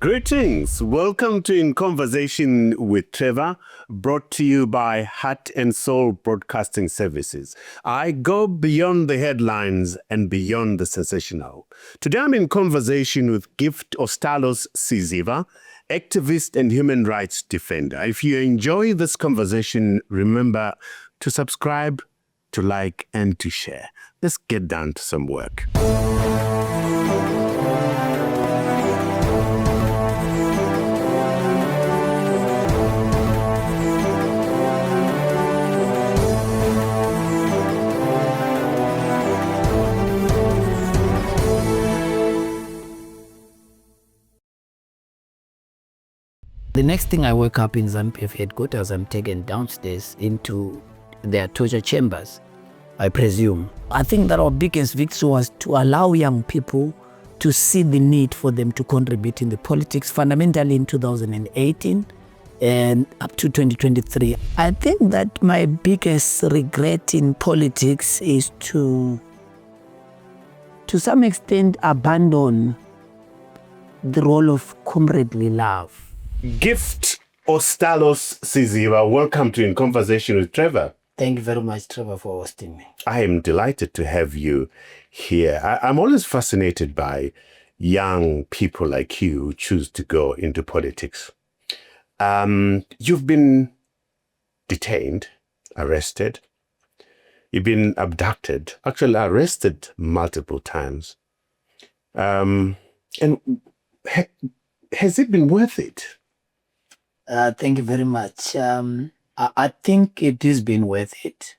Greetings. Welcome to In Conversation with Trevor, brought to you by Heart and Soul Broadcasting Services. I go beyond the headlines and beyond the sensational. Today I'm in conversation with Gift Ostallos Siziba, activist and human rights defender. If you enjoy this conversation, remember to subscribe, to like, and to share. Let's get down to some work. The next thing I woke up in ZANU-PF headquarters, I'm taken downstairs into their torture chambers, I presume. I think that our biggest victory was to allow young people to see the need for them to contribute in the politics, fundamentally in 2018 and up to 2023. I think that my biggest regret in politics is to some extent, abandon the role of comradely love. Gift Ostallos Siziba, welcome to In Conversation with Trevor. Thank you very much, Trevor, for hosting me. I am delighted to have you here. I'm always fascinated by young people like you who choose to go into politics. You've been detained, arrested. You've been abducted, actually arrested multiple times. And has it been worth it? Thank you very much. I think it has been worth it.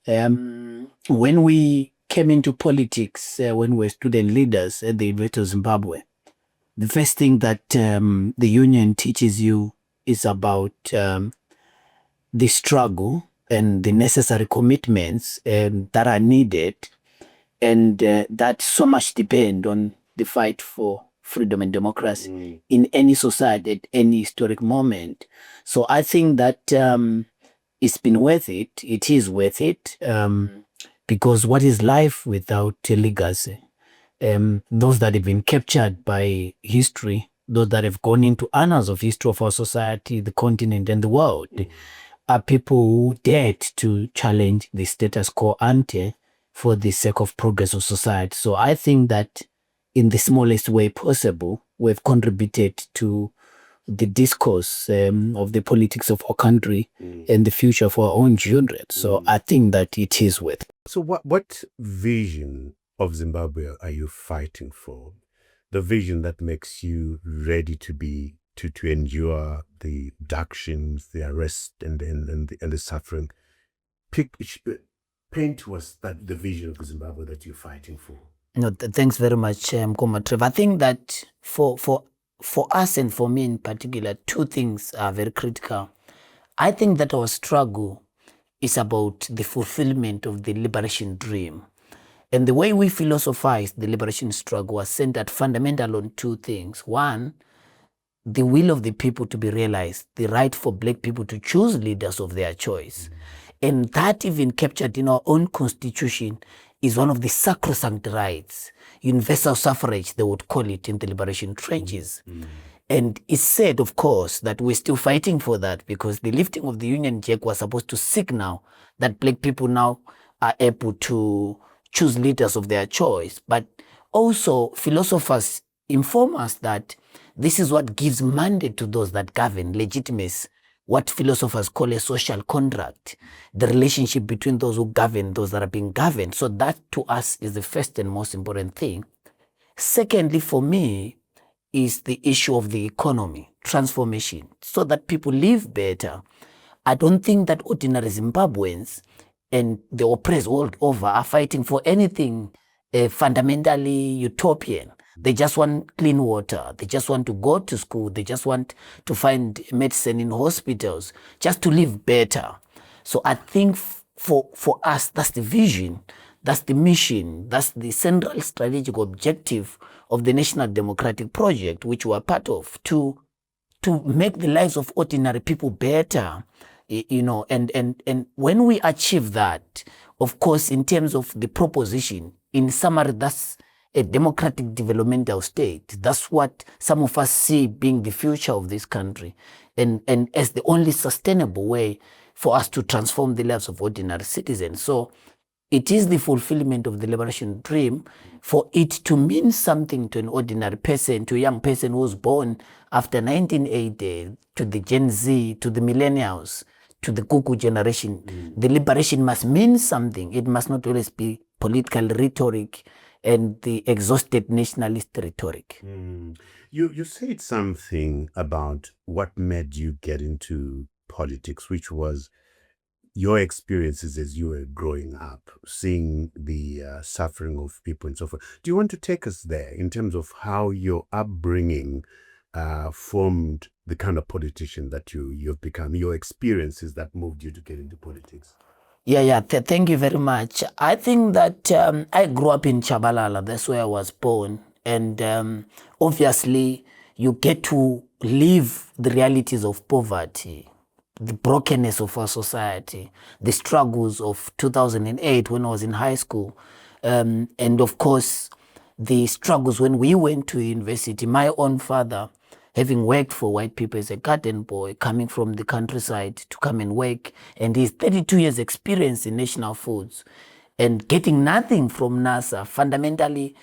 When we came into politics, when we were student leaders at the University of Zimbabwe, the first thing that the union teaches you is about the struggle and the necessary commitments that are needed, and that so much depend on the fight for freedom and democracy in any society at any historic moment. So I think that it's been worth it. It is worth it because what is life without a legacy? Those that have been captured by history, those that have gone into annals of history of our society, the continent and the world, are people who dared to challenge the status quo ante for the sake of progress of society. So I think that in the smallest way possible, we've contributed to the discourse of the politics of our country and the future for our own children. So I think that it is worth it. So what vision of Zimbabwe are you fighting for? The vision that makes you ready to endure the abductions, the arrest, and the suffering. Paint to us the vision of Zimbabwe that you're fighting for. No, thanks very much, Comrade Trevor. I think that for us and for me in particular, two things are very critical. I think that our struggle is about the fulfillment of the liberation dream. And the way we philosophize the liberation struggle was centered fundamental on two things. One, the will of the people to be realized, the right for Black people to choose leaders of their choice. And that even captured in our own constitution is one of the sacrosanct rights. Universal suffrage, they would call it in the liberation trenches. And it's said, of course, that we're still fighting for that because the lifting of the Union Jack was supposed to signal that Black people now are able to choose leaders of their choice. But also, philosophers inform us that this is what gives mandate to those that govern, legitimacy, what philosophers call a social contract, the relationship between those who govern, those that are being governed. So that to us is the first and most important thing. Secondly, for me, is the issue of the economy, transformation, so that people live better. I don't think that ordinary Zimbabweans and the oppressed world over are fighting for anything fundamentally utopian. They just want clean water. They just want to go to school. They just want to find medicine in hospitals, just to live better. So I think for us, that's the vision, that's the mission, that's the central strategic objective of the National Democratic Project, which we are part of, to make the lives of ordinary people better. And when we achieve that, of course, in terms of the proposition, in summary, that's a democratic developmental state. That's what some of us see being the future of this country, and as the only sustainable way for us to transform the lives of ordinary citizens. So it is the fulfillment of the liberation dream for it to mean something to an ordinary person, to a young person who was born after 1980, to the Gen Z, to the millennials, to the cuckoo generation. The liberation must mean something. It must not always be political rhetoric and the exhausted nationalist rhetoric. You said something about what made you get into politics, which was your experiences as you were growing up, seeing the suffering of people and so forth. Do you want to take us there in terms of how your upbringing formed the kind of politician that you've become, your experiences that moved you to get into politics? Thank you very much. I think that I grew up in Chabalala. That's where I was born. And obviously, you get to live the realities of poverty, the brokenness of our society, the struggles of 2008 when I was in high school. And of course, the struggles when we went to university. My own father, having worked for white people as a garden boy, coming from the countryside to come and work, and his 32 years experience in national foods, and getting nothing from NASA fundamentally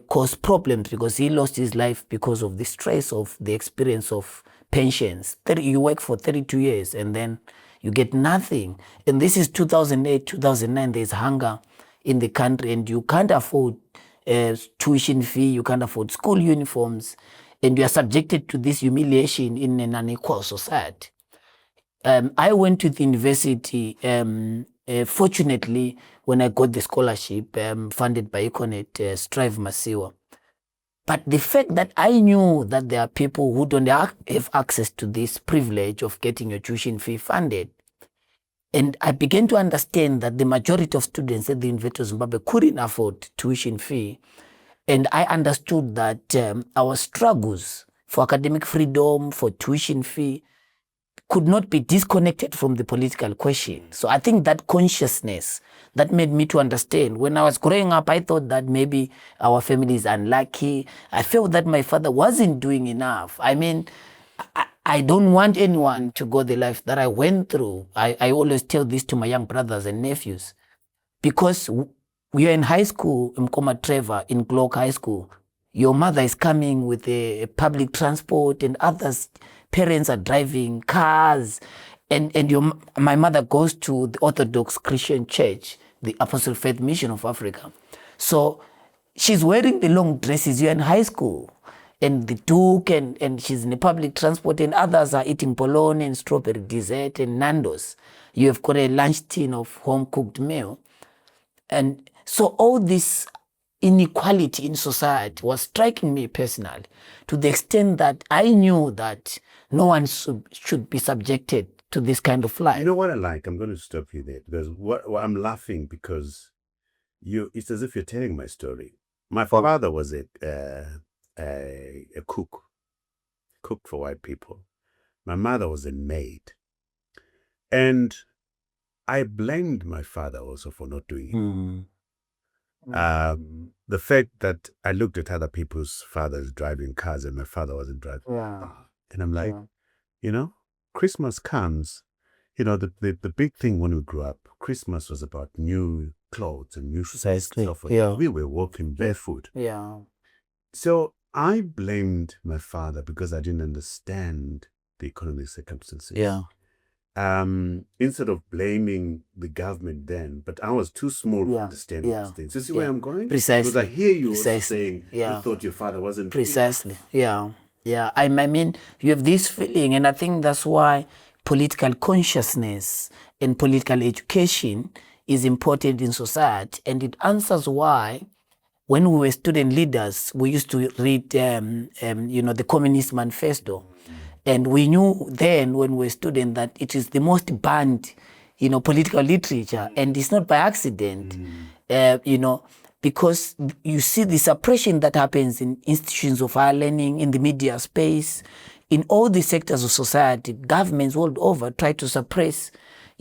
caused problems because he lost his life because of the stress of the experience of pensions. You work for 32 years and then you get nothing. And this is 2008, 2009, there's hunger in the country and you can't afford tuition fee, you can't afford school uniforms, and you are subjected to this humiliation in an unequal society. I went to the university, fortunately, when I got the scholarship funded by Econet, Strive Masiwa. But the fact that I knew that there are people who don't have access to this privilege of getting your tuition fee funded, and I began to understand that the majority of students at the University of Zimbabwe couldn't afford tuition fee. And I understood that our struggles for academic freedom, for tuition fee, could not be disconnected from the political question. So I think that consciousness, that made me to understand. When I was growing up, I thought that maybe our family is unlucky. I felt that my father wasn't doing enough. I mean, I don't want anyone to go the life that I went through. I always tell this to my young brothers and nephews. Because we are in high school, Mkoma Trevor, in Glock High School. Your mother is coming with a public transport and others, parents are driving cars. And my mother goes to the Orthodox Christian Church, the Apostolic Faith Mission of Africa. So she's wearing the long dresses. You're in high school. And the Duke, and she's in the public transport, and others are eating bologna and strawberry dessert and Nando's. You have got a lunch tin of home-cooked meal. And so all this inequality in society was striking me personally, to the extent that I knew that no one should be subjected to this kind of life. You know what I like? I'm going to stop you there, because I'm laughing because it's as if you're telling my story. My father was a cook, cooked for white people. My mother was a maid. And I blamed my father also for not doing it. The fact that I looked at other people's fathers driving cars and my father wasn't driving. And I'm like, Christmas comes, the big thing when we grew up, Christmas was about new clothes and new stuff. We were walking barefoot. So I blamed my father because I didn't understand the economic circumstances. Instead of blaming the government then, but I was too small to understand these things. You see where I'm going? Precisely. Because I hear you also saying you thought your father wasn't. Precisely. I mean, you have this feeling, and I think that's why political consciousness and political education is important in society, and it answers why when we were student leaders, we used to read, the Communist Manifesto. And we knew then when we were students that it is the most banned, political literature. And it's not by accident, because you see the suppression that happens in institutions of higher learning, in the media space, in all the sectors of society. Governments world over try to suppress,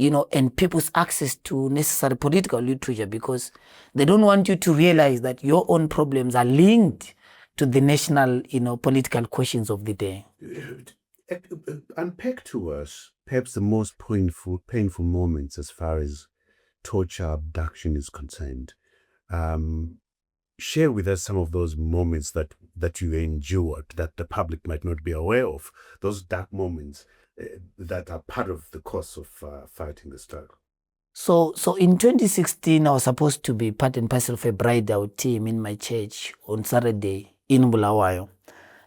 and people's access to necessary political literature, because they don't want you to realize that your own problems are linked to the national, political questions of the day. Unpack to us perhaps the most painful moments as far as torture, abduction is concerned. Share with us some of those moments that you endured that the public might not be aware of, those dark moments that are part of the course of fighting the struggle. So in 2016, I was supposed to be part and parcel of a bridal team in my church on Saturday in Bulawayo.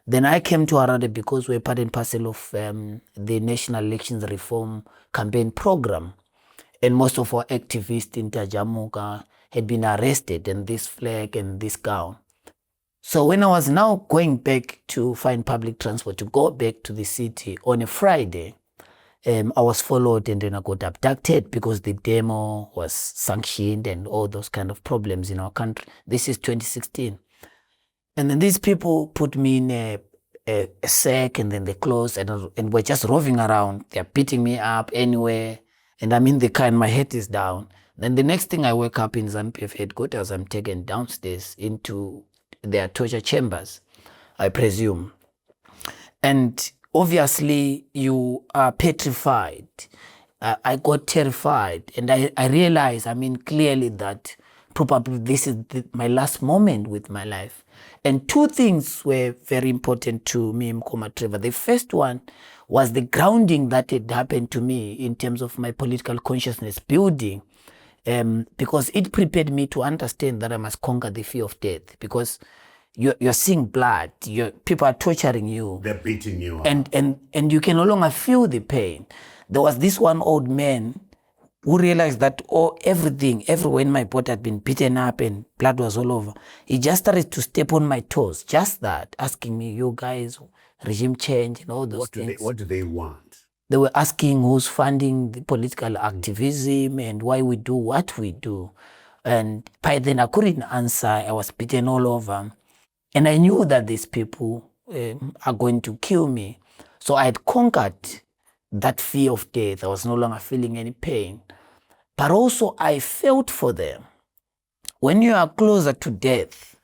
Then I came to Harare because we're part and parcel of the National Elections Reform Campaign Program. And most of our activists in Tajamuka had been arrested, and this flag and this gown. So when I was now going back to find public transport to go back to the city on a Friday, I was followed and then I got abducted because the demo was sanctioned and all those kind of problems in our country. This is 2016. And then these people put me in a sack, and then they closed, and we're just roving around. They're beating me up anywhere, and I'm in the car and my head is down. Then the next thing I wake up in ZANU-PF headquarters, I'm taken downstairs into their torture chambers, I presume. And obviously you are petrified. I got terrified, and I realized, clearly that probably this is my last moment with my life. And two things were very important to me, Mkoma Trevor. The first one was the grounding that had happened to me in terms of my political consciousness building, because it prepared me to understand that I must conquer the fear of death, because you're seeing blood, people are torturing you. They're beating you up. And you can no longer feel the pain. There was this one old man who realized that everywhere in my body had been beaten up and blood was all over. He just started to step on my toes, just that, asking me, you guys, regime change and all those things. What do they want? They were asking who's funding the political activism and why we do what we do. And by then I couldn't answer. I was beaten all over. And I knew that these people are going to kill me. So I had conquered that fear of death. I was no longer feeling any pain. But also I felt for them. When you are closer to death,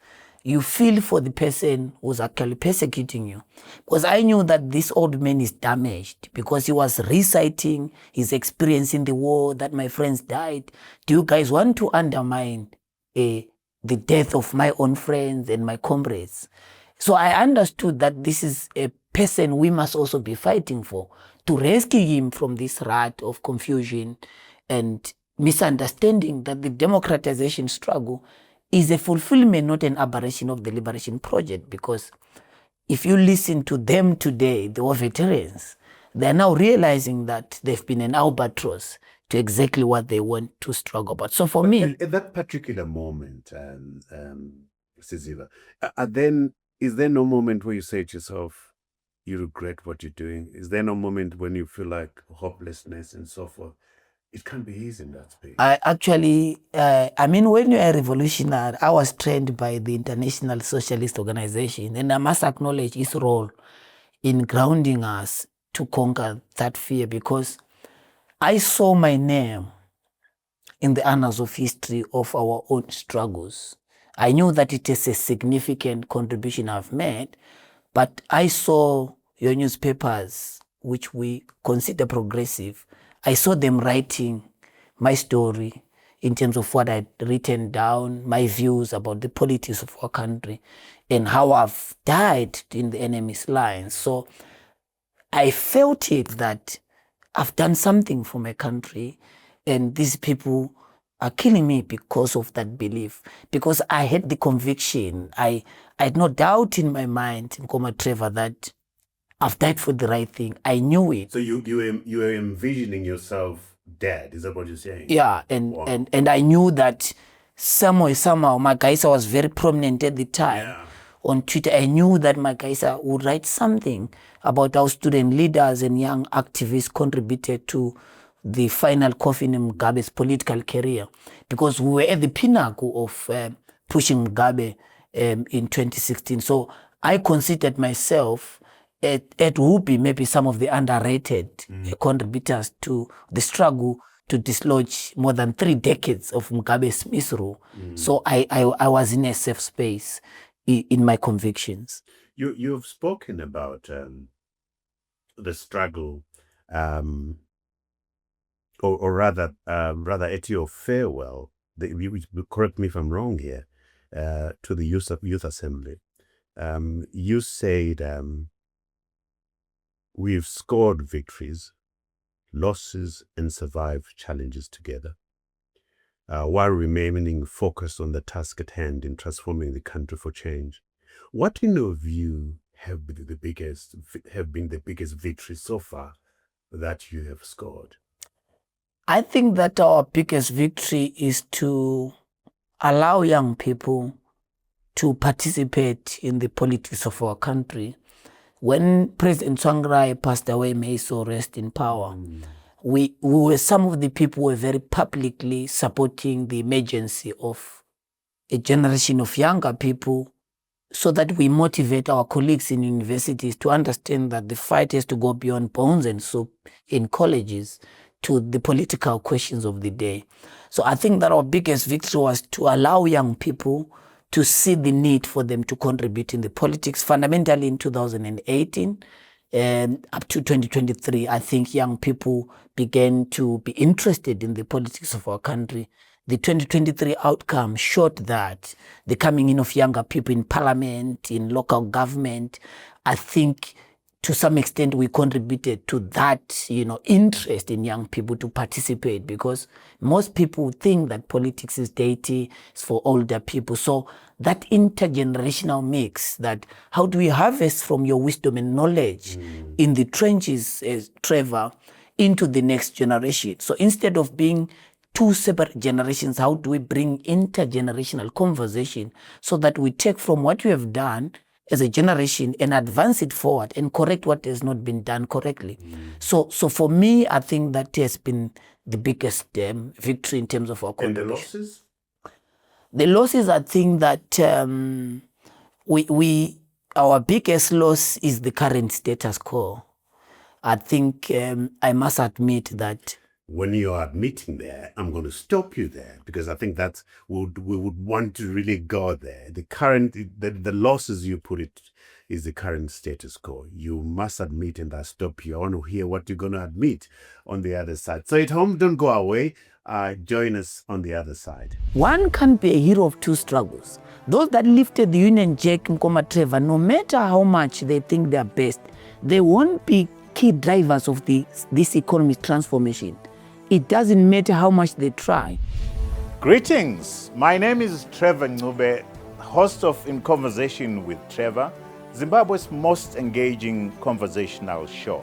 you feel for the person who's actually persecuting you. Because I knew that this old man is damaged, because he was reciting his experience in the war, that my friends died. Do you guys want to undermine the death of my own friends and my comrades? So I understood that this is a person we must also be fighting for, to rescue him from this rut of confusion and misunderstanding that the democratization struggle is a fulfillment, not an aberration of the liberation project. Because if you listen to them today, the war veterans, they're now realizing that they've been an albatross to exactly what they want to struggle about. So for me... At that particular moment, Siziba, is there no moment where you say to yourself, you regret what you're doing? Is there no moment when you feel like hopelessness and so forth? It can't be easy in that space. When you're a revolutionary, I was trained by the International Socialist Organization, and I must acknowledge its role in grounding us to conquer that fear, because I saw my name in the annals of history of our own struggles. I knew that it is a significant contribution I've made, but I saw your newspapers, which we consider progressive. I saw them writing my story in terms of what I'd written down, my views about the politics of our country, and how I've died in the enemy's lines. So I felt it that I've done something for my country, and these people are killing me because of that belief. Because I had the conviction, I had no doubt in my mind, Mkoma Trevor, that I've died for the right thing. I knew it. So you were envisioning yourself dead, is that what you're saying? Yeah, and I knew that somehow, Magaisa was very prominent at the time. Yeah. On Twitter, I knew that Magaisa would write something about how student leaders and young activists contributed to the final coffin in Mugabe's political career, because we were at the pinnacle of pushing Mugabe in 2016. So I considered myself at Whoopi, maybe some of the underrated contributors to the struggle to dislodge more than 3 decades of Mugabe's misrule. So I was in a safe space in my convictions. You've spoken about the struggle, or rather at your farewell, correct me if I'm wrong here, to the youth assembly. You said we've scored victories, losses, and survived challenges together, while remaining focused on the task at hand in transforming the country for change. What, in your view, have been the biggest victories so far that you have scored? I think that our biggest victory is to allow young people to participate in the politics of our country. When President Tsvangirai passed away, may he so rest in power, we were some of the people who were very publicly supporting the emergency of a generation of younger people, so that we motivate our colleagues in universities to understand that the fight has to go beyond bones and soup in colleges to the political questions of the day. So I think that our biggest victory was to allow young people to see the need for them to contribute in the politics. Fundamentally in 2018 and up to 2023, I think young people began to be interested in the politics of our country. The 2023 outcome showed that the coming in of younger people in parliament, in local government, I think to some extent we contributed to that, interest in young people to participate, because most people think that politics is dirty, it's for older people. So that intergenerational mix, that how do we harvest from your wisdom and knowledge in the trenches, Trevor, into the next generation. So instead of being 2 separate generations, how do we bring intergenerational conversation so that we take from what we have done as a generation and advance it forward and correct what has not been done correctly. So for me, I think that has been the biggest victory in terms of our contribution. And the losses? The losses, I think that our biggest loss is the current status quo. I think I must admit that. When you're admitting there, I'm going to stop you there, because I think that's we would want to really go there. The losses you put it is the current status quo. You must admit, and I stop you. I want to hear what you're going to admit on the other side. So at home, don't go away. Join us on the other side. One can't be a hero of 2 struggles. Those that lifted the Union Jack, Trevor, no matter how much they think they're best, they won't be key drivers of this economic transformation. It doesn't matter how much they try. Greetings. My name is Trevor Ncube, host of In Conversation with Trevor, Zimbabwe's most engaging conversational show.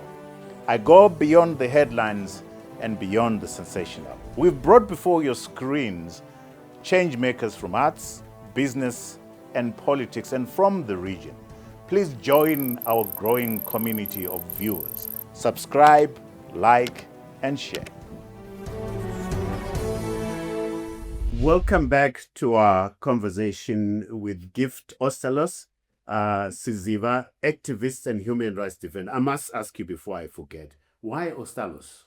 I go beyond the headlines and beyond the sensational. We've brought before your screens change makers from arts, business, and politics, and from the region. Please join our growing community of viewers. Subscribe, like, and share. Welcome back to our conversation with Gift Ostallos Siziba, activist and human rights defender. I must ask you before I forget, why Ostallos?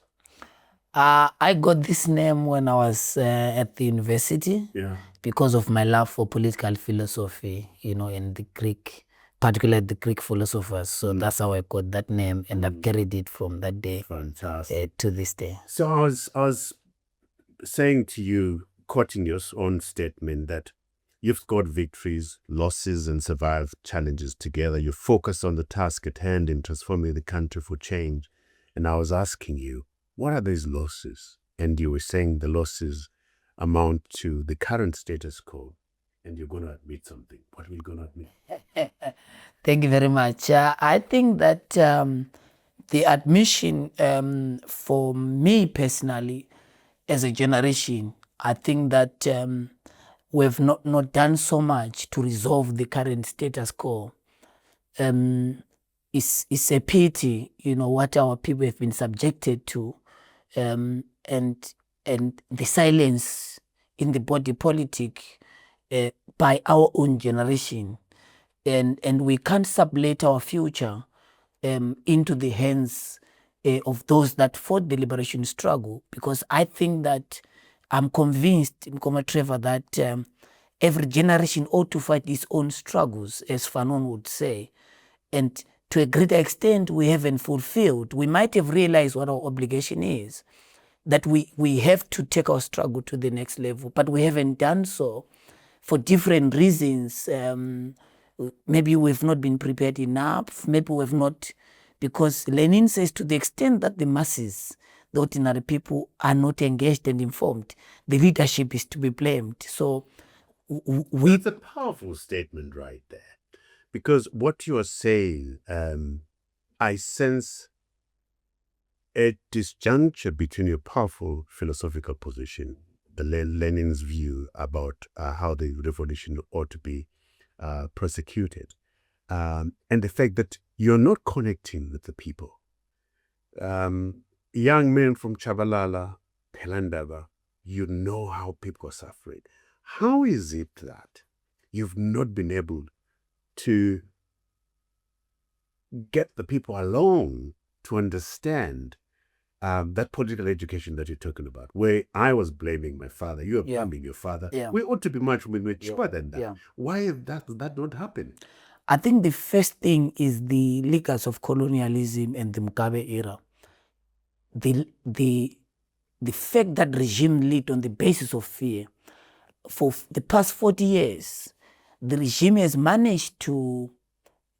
I got this name when I was at the university, because of my love for political philosophy, and the Greek, particularly the Greek philosophers. So that's how I got that name, and I've carried it from that day to this day. So I was saying to you, quoting your own statement, that you've scored victories, losses, and survived challenges together. You focus on the task at hand in transforming the country for change. And I was asking you, what are these losses? And you were saying the losses amount to the current status quo. And you're going to admit something. What are you going to admit? Thank you very much. I think that the admission for me personally, as a generation, I think that we've not done so much to resolve the current status quo. It's a pity, what our people have been subjected to, and the silence in the body politic by our own generation, and we can't sublet our future into the hands of those that fought the liberation struggle, because I think that I'm convinced, Trevor, that every generation ought to fight its own struggles, as Fanon would say. And to a greater extent, we haven't fulfilled. We might have realized what our obligation is, that we have to take our struggle to the next level, but we haven't done so for different reasons. Maybe we've not been prepared enough, maybe we've not, because Lenin says to the extent that the masses, the ordinary people, are not engaged and informed, the leadership is to be blamed. So it's a powerful statement right there, because what you are saying, I sense a disjuncture between your powerful philosophical position, the Lenin's view about how the revolution ought to be prosecuted, and the fact that you're not connecting with the people. Young men from Chabalala, Pelandaba, you know how people are suffering. How is it that you've not been able to get the people along to understand that political education that you're talking about, where I was blaming my father, you are blaming your father. We ought to be much more cheaper than that. Why does that not happen? I think the first thing is the ligas of colonialism and the Mugabe era. The fact that regime lived on the basis of fear. For the past 40 years, the regime has managed to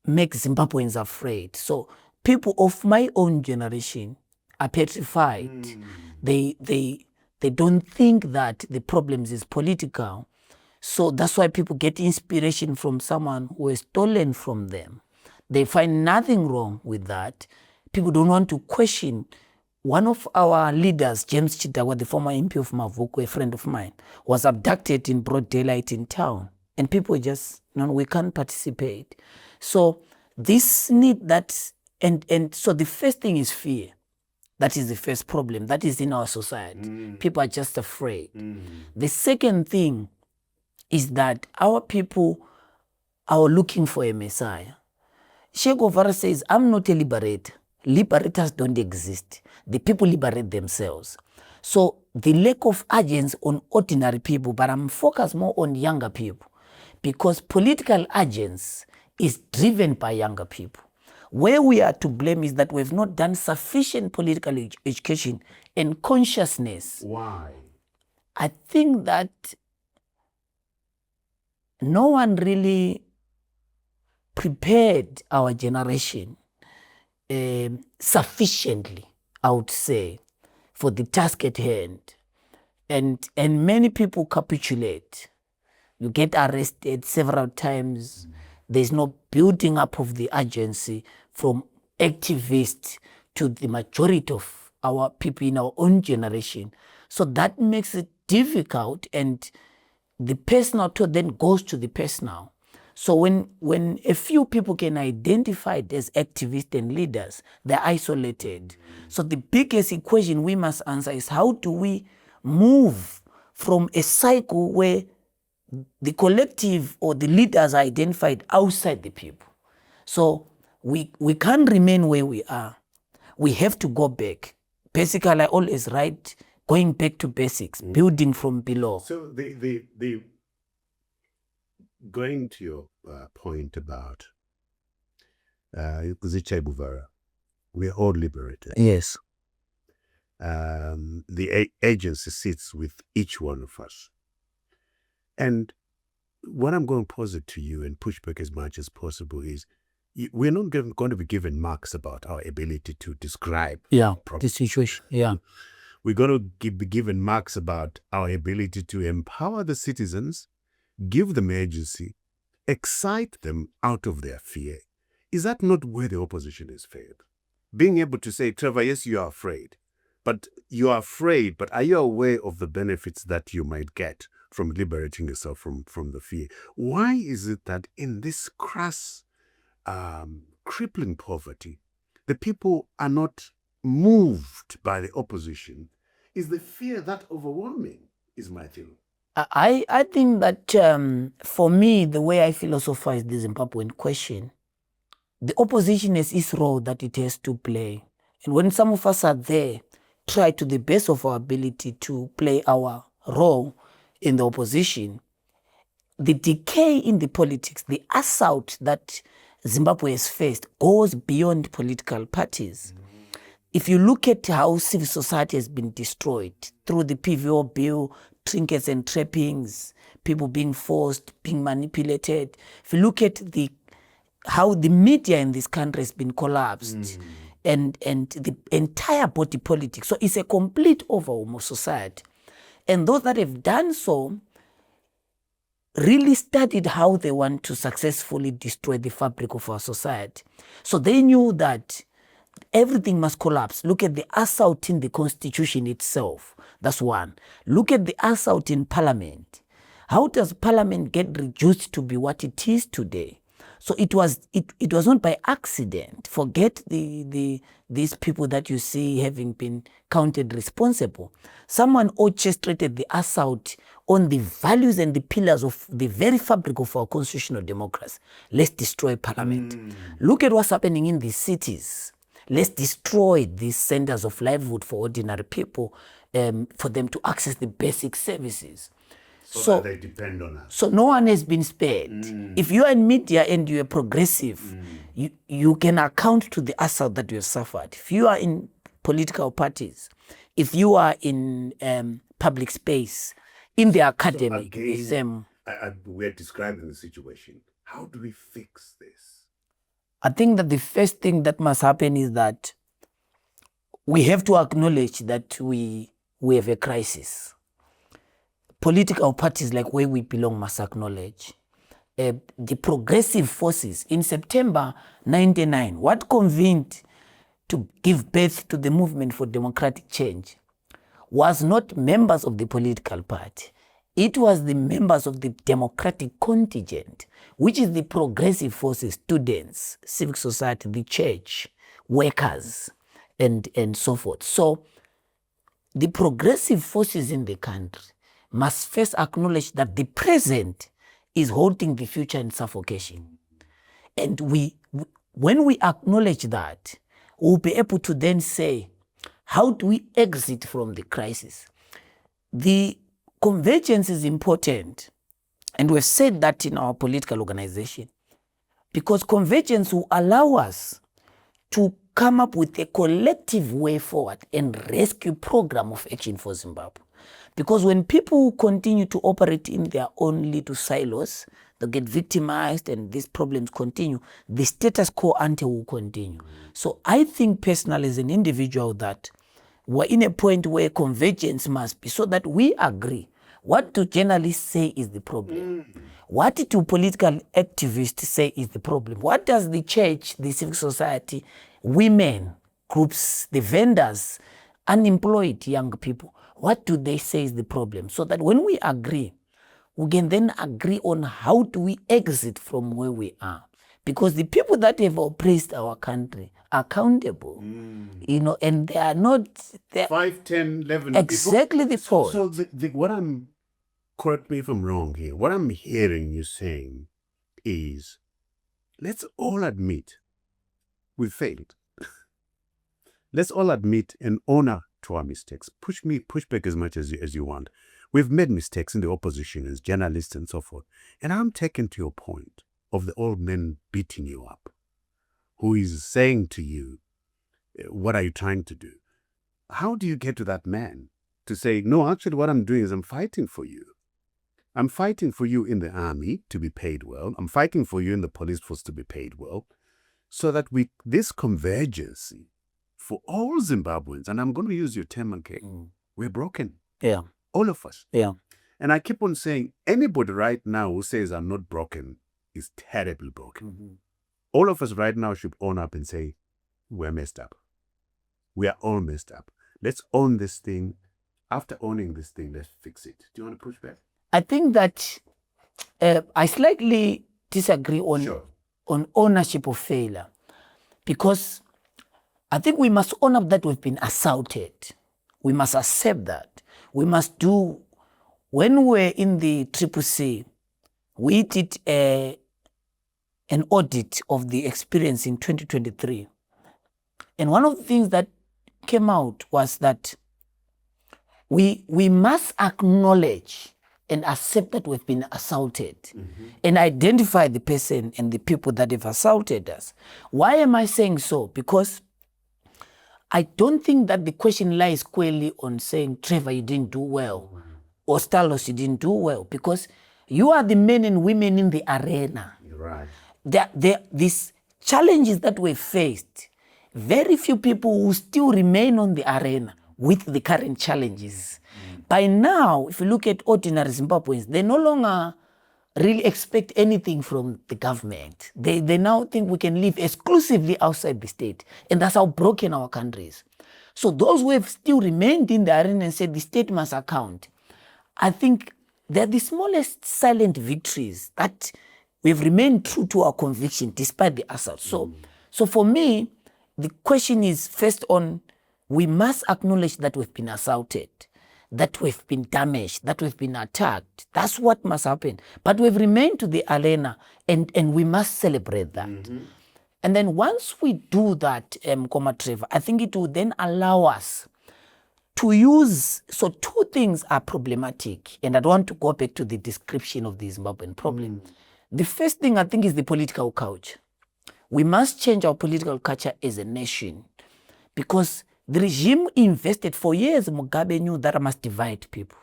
make Zimbabweans afraid. So people of my own generation are petrified. They don't think that the problems is political. So that's why people get inspiration from someone who has stolen from them. They find nothing wrong with that. People don't want to question. One of our leaders, James Chidagwa, the former MP of Mavuko, a friend of mine, was abducted in broad daylight in town. And people just, we can't participate. So this need that, and so the first thing is fear. That is the first problem. That is in our society. People are just afraid. The second thing is that our people are looking for a Messiah. Che Guevara says, I'm not a liberator. Liberators don't exist. The people liberate themselves. So the lack of urgency on ordinary people, but I'm focused more on younger people, because political urgency is driven by younger people. Where we are to blame is that we've not done sufficient political education and consciousness. Why? I think that no one really prepared our generation sufficiently, I would say, for the task at hand. And many people capitulate. You get arrested several times. There's no building up of the urgency from activists to the majority of our people in our own generation. So that makes it difficult, and the personal thought then goes to the personal. So when a few people can identify as activists and leaders, they're isolated. So the biggest equation we must answer is, how do we move from a cycle where the collective or the leaders are identified outside the people? So we can't remain where we are. We have to go back. Basically, I always write, going back to basics, building from below. So the going to your point about Zichebuvara, we're all liberated. Yes. The agency sits with each one of us. And what I'm going to posit to you and push back as much as possible is, we're not going to be given marks about our ability to describe the situation. We're going to be given marks about our ability to empower the citizens, give them agency, excite them out of their fear. Is that not where the opposition has failed? Being able to say, Trevor, yes, you are afraid, but are you aware of the benefits that you might get from liberating yourself from the fear? Why is it that in this crass, crippling poverty, the people are not moved by the opposition? Is the fear that overwhelming, is my theory? I think that for me, the way I philosophize the Zimbabwean question, the opposition has its role that it has to play. And when some of us are there, try to the best of our ability to play our role in the opposition, the decay in the politics, the assault that Zimbabwe has faced goes beyond political parties. If you look at how civil society has been destroyed through the PVO bill, trinkets and trappings, people being forced, being manipulated. If you look at how the media in this country has been collapsed and the entire body politic. So it's a complete overhaul of society. And those that have done so really studied how they want to successfully destroy the fabric of our society. So they knew that everything must collapse. Look at the assault in the constitution itself. That's one. Look at the assault in parliament. How does parliament get reduced to be what it is today? So it was not by accident. Forget these people that you see having been counted responsible. Someone orchestrated the assault on the values and the pillars of the very fabric of our constitutional democracy. Let's destroy parliament. Look at what's happening in the cities. Let's destroy these centers of livelihood for ordinary people, for them to access the basic services. So that they depend on us. So no one has been spared. If you are in media and you are progressive, you can account to the assault that you have suffered. If you are in political parties, if you are in public space, in the academy, we're describing the situation. How do we fix this? I think that the first thing that must happen is that we have to acknowledge that we have a crisis. Political parties like where we belong must acknowledge. The progressive forces in September 1999, what convened to give birth to the movement for democratic change was not members of the political party. It was the members of the democratic contingent, which is the progressive forces, students, civic society, the church, workers, and so forth. So the progressive forces in the country must first acknowledge that the present is holding the future in suffocation. And when we acknowledge that, we'll be able to then say, how do we exit from the crisis? The convergence is important, and we've said that in our political organization, because convergence will allow us to come up with a collective way forward and rescue program of action for Zimbabwe. Because when people continue to operate in their own little silos, they get victimized and these problems continue, the status quo ante will continue. So I think personally as an individual that we're in a point where convergence must be so that we agree. What do journalists say is the problem? What do political activists say is the problem? What does the church, the civic society, women, groups, the vendors, unemployed young people, what do they say is the problem? So that when we agree, we can then agree on how do we exit from where we are. Because the people that have oppressed our country are accountable, and they are not... 5, 10, 11 exactly people. The point. So what I'm, correct me if I'm wrong here, what I'm hearing you saying is, let's all admit we failed. Let's all admit and honor to our mistakes. Push back as much as you want. We've made mistakes in the opposition as journalists and so forth. And I'm taken to your point of the old man beating you up, who is saying to you, what are you trying to do? How do you get to that man to say, no, actually what I'm doing is I'm fighting for you. I'm fighting for you in the army to be paid well. I'm fighting for you in the police force to be paid well, so that this convergence for all Zimbabweans, and I'm going to use your term, okay, we're broken. Yeah. All of us. Yeah. And I keep on saying, anybody right now who says I'm not broken is terribly broken. All of us right now should own up and say, we're messed up. We are all messed up. Let's own this thing. After owning this thing, let's fix it. Do you want to push back? I think that I slightly disagree on ownership of failure, because I think we must own up that we've been assaulted. We must accept that. We must do, when we're in the CCC, we did an audit of the experience in 2023. And one of the things that came out was that we must acknowledge and accept that we've been assaulted and identify the person and the people that have assaulted us. Why am I saying so? Because I don't think that the question lies squarely on saying, Trevor, you didn't do well, or Ostallos, you didn't do well, because you are the men and women in the arena. You're right. These challenges that we faced, very few people will still remain on the arena with the current challenges. By now, if you look at ordinary Zimbabweans, they no longer really expect anything from the government. They now think we can live exclusively outside the state. And that's how broken our country is. So those who have still remained in the arena and said the state must account, I think they're the smallest silent victories that we've remained true to our conviction despite the assault. So for me, the question is first on, we must acknowledge that we've been assaulted, that we've been damaged, that we've been attacked. That's what must happen. But we've remained to the arena and we must celebrate that. And then once we do that, Trevor, I think it will then allow us to use, so two things are problematic, and I don't want to go back to the description of the Zimbabwean problem. The first thing I think is the political culture. We must change our political culture as a nation, because the regime invested for years. Mugabe knew that I must divide people.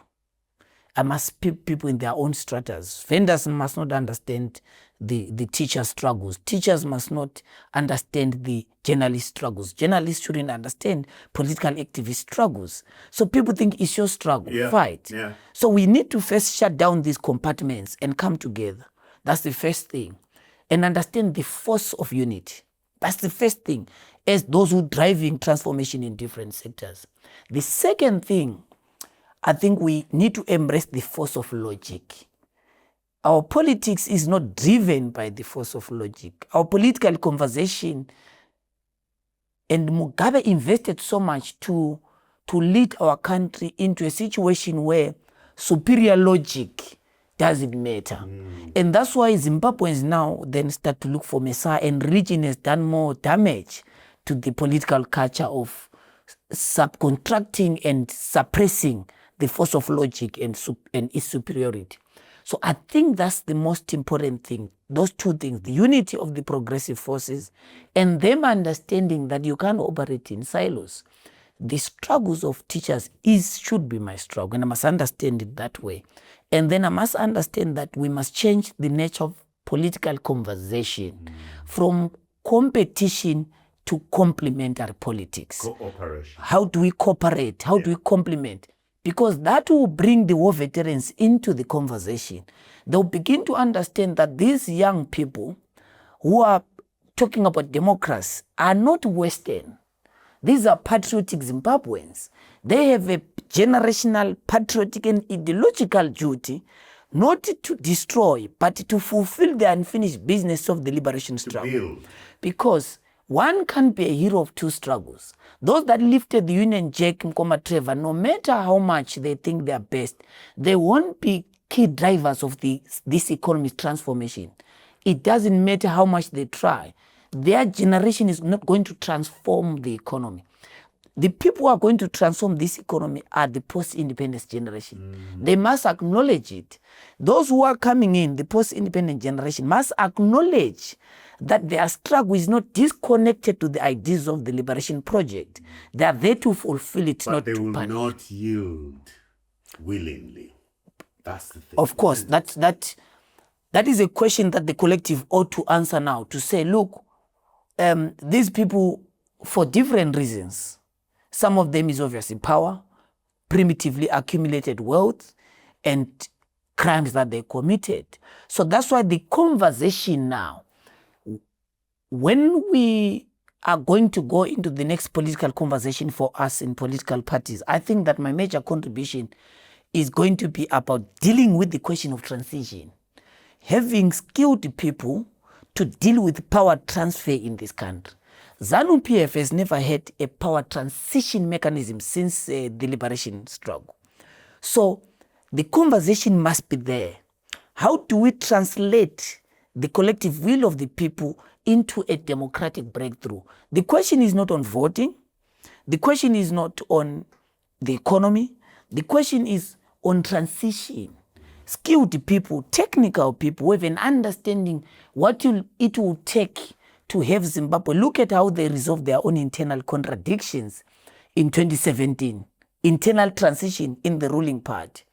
I must put people in their own stratas. Vendors must not understand the teacher struggles. Teachers must not understand the journalist struggles. Journalists shouldn't understand political activist struggles. So people think it's your struggle, fight. Yeah. So we need to first shut down these compartments and come together. That's the first thing. And understand the force of unity. That's the first thing, as those who are driving transformation in different sectors. The second thing, I think we need to embrace the force of logic. Our politics is not driven by the force of logic. Our political conversation, and Mugabe invested so much to lead our country into a situation where superior logic doesn't matter. And that's why Zimbabweans now then start to look for Messiah, and region has done more damage to the political culture of subcontracting and suppressing the force of logic and its superiority. So I think that's the most important thing. Those two things, the unity of the progressive forces and them understanding that you can't operate in silos. The struggles of teachers should be my struggle, and I must understand it that way. And then I must understand that we must change the nature of political conversation from competition to complementary politics. Cooperation. How do we cooperate? How do we complement? Because that will bring the war veterans into the conversation. They'll begin to understand that these young people who are talking about democracy are not Western. These are patriotic Zimbabweans. They have a generational, patriotic and ideological duty not to destroy, but to fulfill the unfinished business of the liberation struggle. Because one can't be a hero of two struggles. Those that lifted the Union Jack, Trevor, no matter how much they think they are best, they won't be key drivers of this economic transformation. It doesn't matter how much they try. Their generation is not going to transform the economy. The people who are going to transform this economy are the post-independence generation. They must acknowledge it. Those who are coming in, the post-independent generation, must acknowledge that their struggle is not disconnected to the ideas of the liberation project. They are there to fulfill it, But not they to will punish. not yield willingly. That's the thing. Of course, that is a question that the collective ought to answer now, to say, look, these people, for different reasons, some of them is obviously power, primitively accumulated wealth, and crimes that they committed. So that's why the conversation now, when we are going to go into the next political conversation for us in political parties, I think that my major contribution is going to be about dealing with the question of transition. Having skilled people to deal with power transfer in this country. ZANU-PF has never had a power transition mechanism since the liberation struggle. So the conversation must be there. How do we translate the collective will of the people into a democratic breakthrough. The question is not on voting. The question is not on the economy. The question is on transition. Skilled people, technical people who have an understanding what it will take to have Zimbabwe. Look at how they resolve their own internal contradictions in 2017. Internal transition in the ruling party.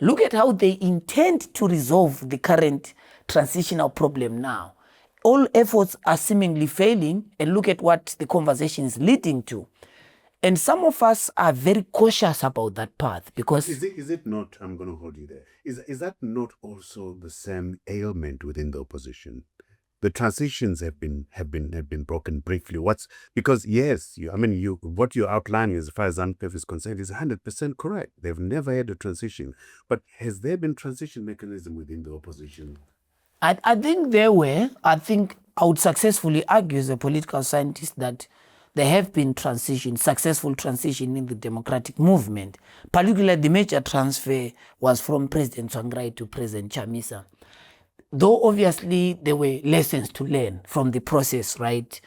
Look at how they intend to resolve the current transitional problem now. All efforts are seemingly failing, and look at what the conversation is leading to. And some of us are very cautious about that path because... Is it not, I'm going to hold you there, is that not also the same ailment within the opposition? The transitions have been broken briefly. Because yes, what you're outlining as far as ZANU-PF is concerned is 100% correct. They've never had a transition. But has there been transition mechanism within the opposition? I think there were. I think I would successfully argue as a political scientist that there have been successful transition in the democratic movement. Particularly the major transfer was from President Tsvangirai to President Chamisa. Though obviously there were lessons to learn from the process, right?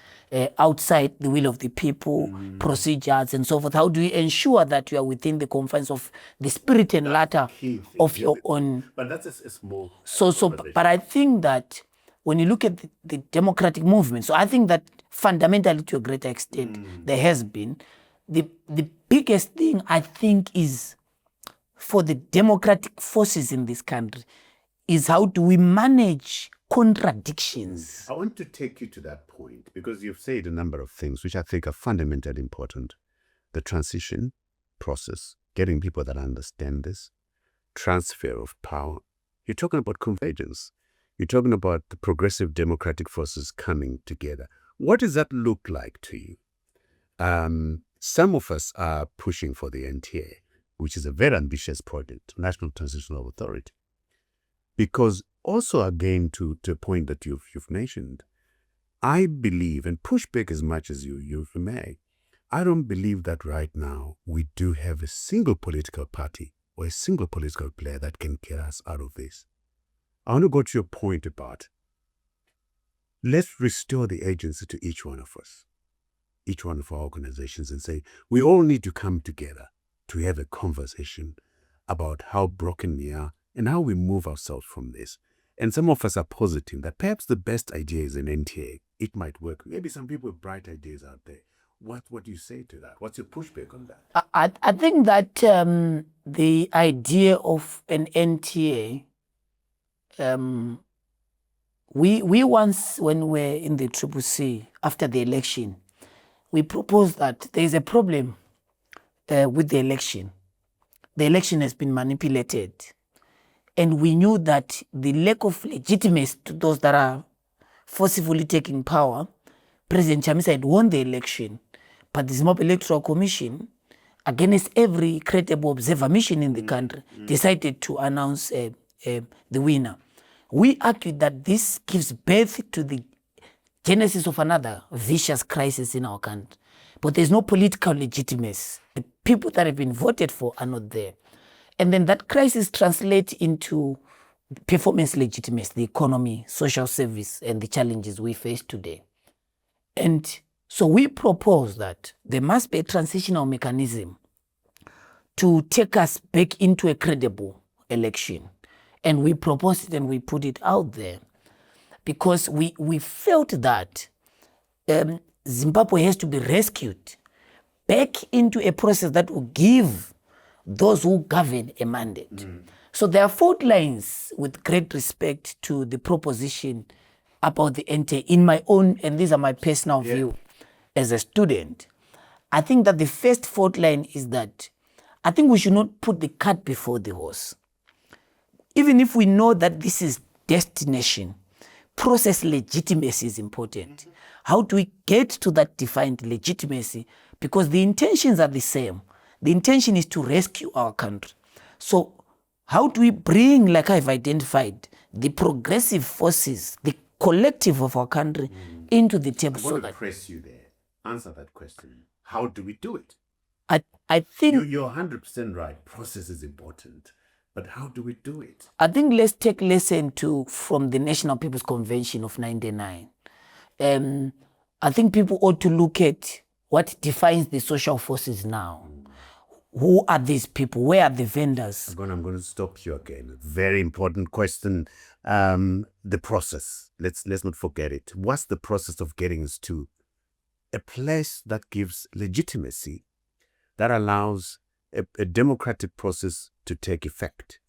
Outside the will of the people, procedures and so forth. How do you ensure that you are within the confines of the spirit and latter of your own? But that's a small... But I think that when you look at the democratic movement, so I think that fundamentally to a greater extent, there has been. The biggest thing I think is for the democratic forces in this country is how do we manage contradictions. I want to take you to that point because you've said a number of things which I think are fundamentally important. The transition process, getting people that understand this, transfer of power. You're talking about convergence. You're talking about the progressive democratic forces coming together. What does that look like to you? Some of us are pushing for the NTA, which is a very ambitious project, National Transitional Authority. Because also again to a point that you've mentioned, I believe, and push back as much as you may, I don't believe that right now we do have a single political party or a single political player that can get us out of this. I want to go to your point about let's restore the agency to each one of us, each one of our organizations, and say we all need to come together to have a conversation about how broken we are and how we move ourselves from this. And some of us are positive that perhaps the best idea is an NTA. It might work. Maybe some people have bright ideas out there. What do you say to that? What's your pushback on that? I think that the idea of an NTA, we once, when we were in the CCC, after the election, we proposed that there is a problem with the election. The election has been manipulated. And we knew that the lack of legitimacy to those that are forcefully taking power, President Chamisa had won the election, but the Zimbabwe Electoral Commission, against every credible observer mission in the country, decided to announce the winner. We argued that this gives birth to the genesis of another vicious crisis in our country. But there's no political legitimacy. The people that have been voted for are not there. And then that crisis translates into performance legitimacy, the economy, social service, and the challenges we face today. And so we propose that there must be a transitional mechanism to take us back into a credible election. And we proposed it and we put it out there because we felt that Zimbabwe has to be rescued back into a process that will give those who govern a mandate. So there are fault lines with great respect to the proposition about the NTA in my own, and these are my personal view as a student. I think that the first fault line is that I think we should not put the cart before the horse. Even if we know that this is destination, process legitimacy is important. How do we get to that defined legitimacy? Because the intentions are the same. The intention is to rescue our country. So how do we bring, like I've identified, the progressive forces, the collective of our country into the table? I want to press you there. Answer that question. How do we do it? I think... You're 100% right. Process is important. But how do we do it? I think let's take lesson from the National People's Convention of 1999. I think people ought to look at what defines the social forces now. Who are these people? Where are the vendors? I'm going to stop you again. Very important question. The process. Let's not forget it. What's the process of getting us to a place that gives legitimacy, that allows a democratic process to take effect?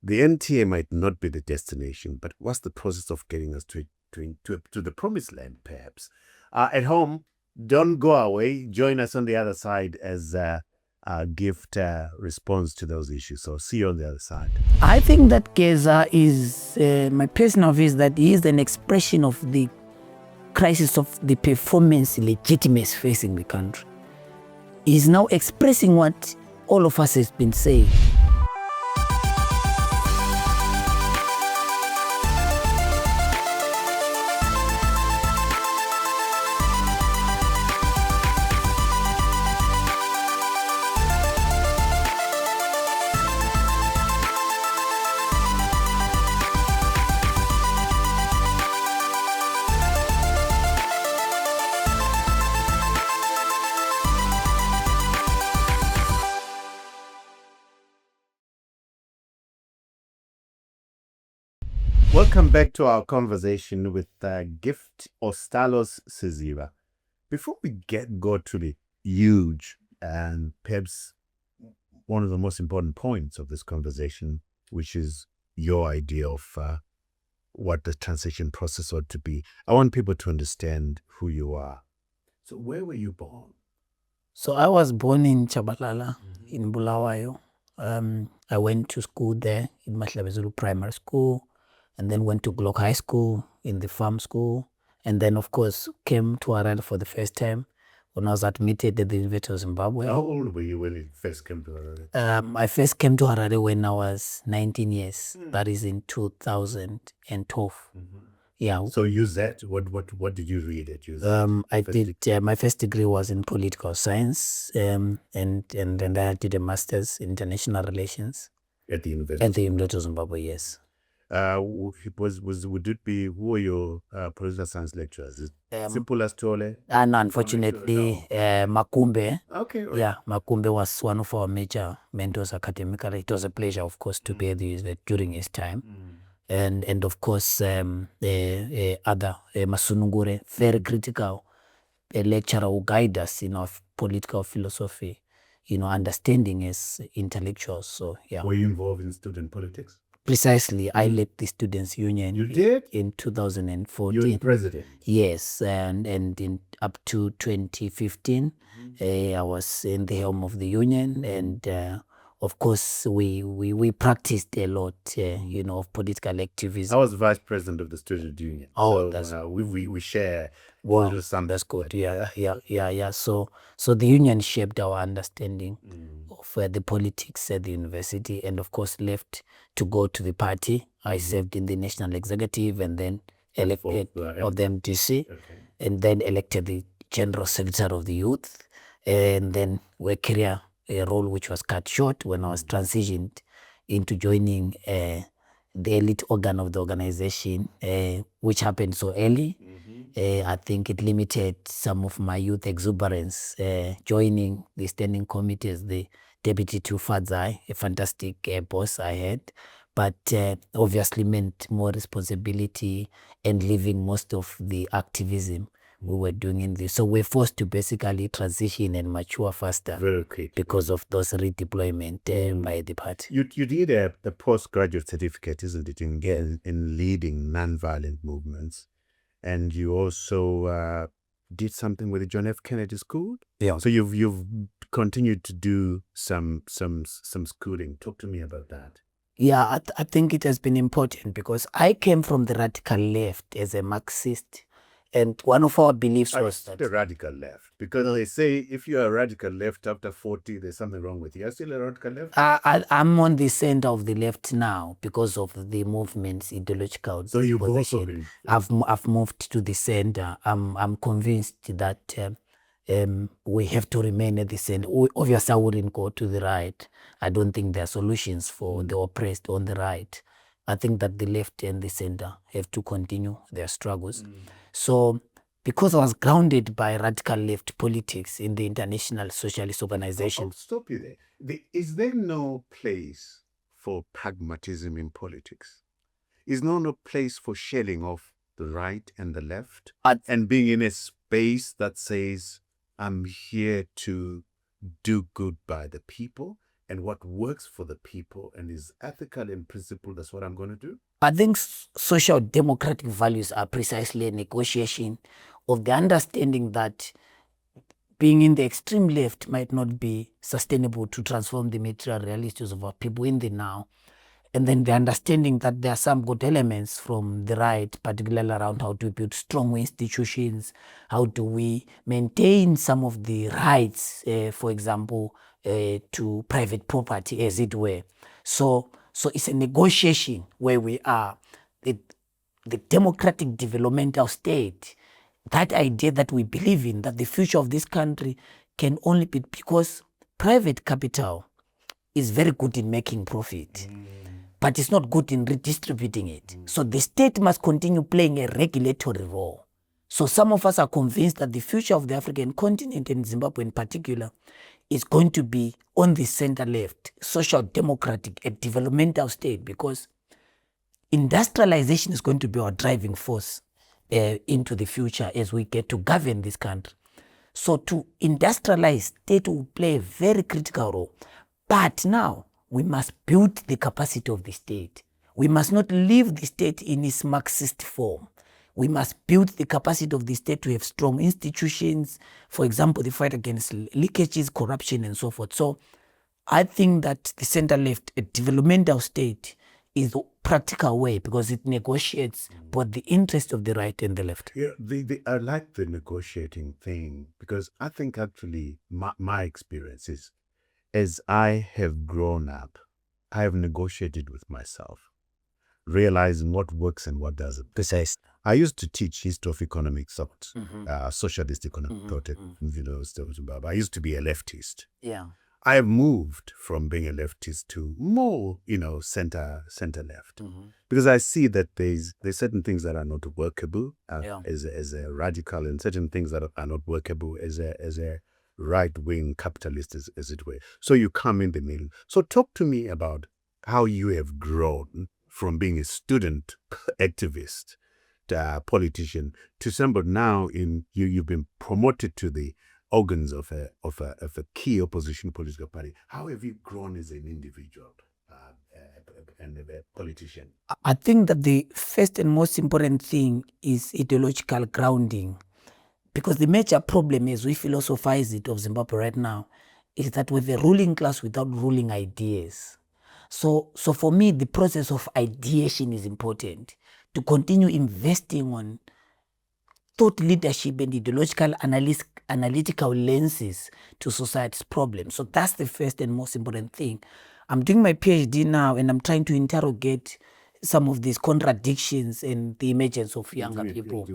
The NTA might not be the destination, but what's the process of getting us to the promised land, perhaps? At home, don't go away. Join us on the other side as Gift responds to those issues. So see you on the other side. I think that Geza is, my personal view is that he is an expression of the crisis of the performance legitimacy facing the country. He is now expressing what all of us has been saying. Welcome back to our conversation with Gift Ostallos Siziba. Before we go to the huge and perhaps one of the most important points of this conversation, which is your idea of what the transition process ought to be, I want people to understand who you are. So where were you born? So I was born in Chabalala, in Bulawayo. I went to school there in Mahlabezulu Primary School, and then went to Glock High School in the farm school, and then of course came to Harare for the first time when I was admitted at the University of Zimbabwe. How old were you when you first came to Harare? I first came to Harare when I was 19 years. That is in 2012. Yeah. So use that. What did you read at use? I did. My first degree was in political science, and then I did a master's in international relations At the university. at the University of Zimbabwe. Yes. Would it be, who were your political science lecturers? Is it Simple as Tole? And unfortunately, Makumbe. Okay. Right. Yeah, Makumbe was one of our major mentors academically. It was a pleasure, of course, to be at the university during his time. And of course, other Masunungure, very critical, a lecturer who guide us in our political philosophy, understanding as intellectuals. So yeah. Were you involved in student politics? Precisely, I led the Students' Union. You did? In 2014. You're the president? Yes, and in up to 2015, I was in the helm of the union, and of course we practiced a lot, of political activism. I was vice president of the student union. Oh, so we share. Wow, Some that's good. Yeah. So the union shaped our understanding of the politics at the university, and of course left to go to the party. I served in the national executive, and then elected of the MDC, and then elected the general secretary of the youth, and then we carried a role which was cut short when I was transitioned into joining the elite organ of the organization, which happened so early. I think it limited some of my youth exuberance, joining the standing committee as the deputy to Fadzai, a fantastic boss I had, but obviously meant more responsibility and leaving most of the activism we were doing in this. So we're forced to basically transition and mature faster. Very quick. Because of those redeployment by the party. You did the postgraduate certificate, isn't it, in leading nonviolent movements, and you also did something with the John F. Kennedy School. Yeah. So you've continued to do some schooling. Talk to me about that. Yeah, I think it has been important because I came from the radical left as a Marxist. And one of our beliefs was that the radical left, because they say if you're a radical left after 40, there's something wrong with you. You're still a radical left? I'm on the center of the left now because of the movement's ideological. So you've also been. I've moved to the center. I'm convinced that we have to remain at the center. Obviously, I wouldn't go to the right. I don't think there are solutions for the oppressed on the right. I think that the left and the center have to continue their struggles. So because I was grounded by radical left politics in the international socialist organization. I'll stop you there. Is there no place for pragmatism in politics? Is there no place for shelling off the right and the left and being in a space that says, I'm here to do good by the people, and what works for the people and is ethical and principled, that's what I'm going to do? I think social democratic values are precisely a negotiation of the understanding that being in the extreme left might not be sustainable to transform the material realities of our people in the now. And then the understanding that there are some good elements from the right, particularly around how to build strong institutions, how do we maintain some of the rights, for example, to private property, as it were. So it's a negotiation where we are. The democratic developmental state, that idea that we believe in, that the future of this country can only be because private capital is very good in making profit. But it's not good in redistributing it. So the state must continue playing a regulatory role. So some of us are convinced that the future of the African continent, and Zimbabwe in particular, is going to be on the center left, social democratic, a developmental state, because industrialization is going to be our driving force into the future as we get to govern this country. So to industrialize, state will play a very critical role. But now, we must build the capacity of the state. We must not leave the state in its Marxist form. We must build the capacity of the state to have strong institutions, for example, the fight against leakages, corruption, and so forth. So I think that the center-left, a developmental state, is the practical way because it negotiates both the interest of the right and the left. Yeah, I like the negotiating thing because I think actually my experience is, as I have grown up, I have negotiated with myself, realizing what works and what doesn't. Precisely. I used to teach history of economic thought, socialist economic thought at University of Zimbabwe. I used to be a leftist. Yeah. I have moved from being a leftist to more, center left, because I see that there's certain things that are not workable as a radical, and certain things that are not workable as a right-wing capitalist, as it were. So you come in the middle. So talk to me about how you have grown from being a student activist to a politician to somebody now you've been promoted to the organs of a key opposition political party. How have you grown as an individual and a politician? I think that the first and most important thing is ideological grounding. Because the major problem, as we philosophize it of Zimbabwe right now, is that we're the ruling class without ruling ideas. So for me, the process of ideation is important. To continue investing on thought leadership and ideological analytical lenses to society's problems. So that's the first and most important thing. I'm doing my PhD now and I'm trying to interrogate some of these contradictions in the emergence of younger people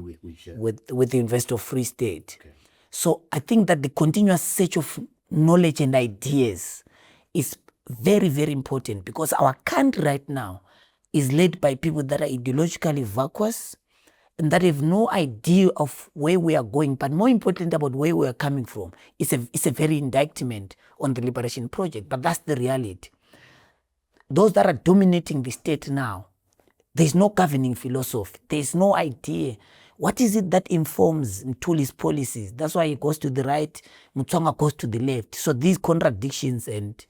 with the University of Free State. Okay. So I think that the continuous search of knowledge and ideas is very, very important because our country right now is led by people that are ideologically vacuous and that have no idea of where we are going, but more important about where we are coming from. It's a very indictment on the liberation project, but that's the reality. Those that are dominating the state now, there's no governing philosophy. There's no idea. What is it that informs Ntuli's policies? That's why he goes to the right, Mutsonga goes to the left. So these contradictions and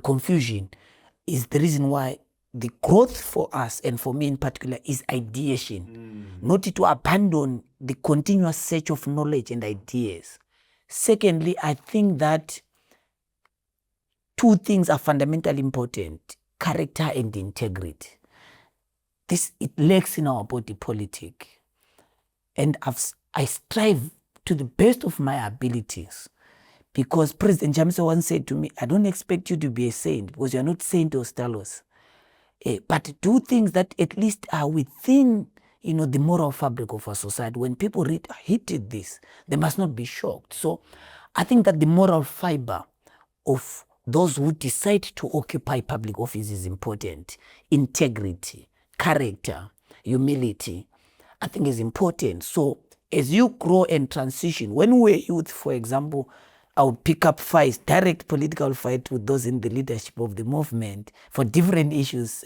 confusion is the reason why the growth for us, and for me in particular, is ideation. Not to abandon the continuous search of knowledge and ideas. Secondly, I think that two things are fundamentally important: character and integrity. It lacks in our body politic. And I strive to the best of my abilities because President Chamisa once said to me, I don't expect you to be a saint because you're not Saint Ostallos. But do things that at least are within the moral fabric of our society. When people hit this, they must not be shocked. So I think that the moral fiber of those who decide to occupy public office is important. Integrity, character, humility, I think is important. So as you grow and transition, when we were youth, for example, I would pick up fights, direct political fight with those in the leadership of the movement for different issues,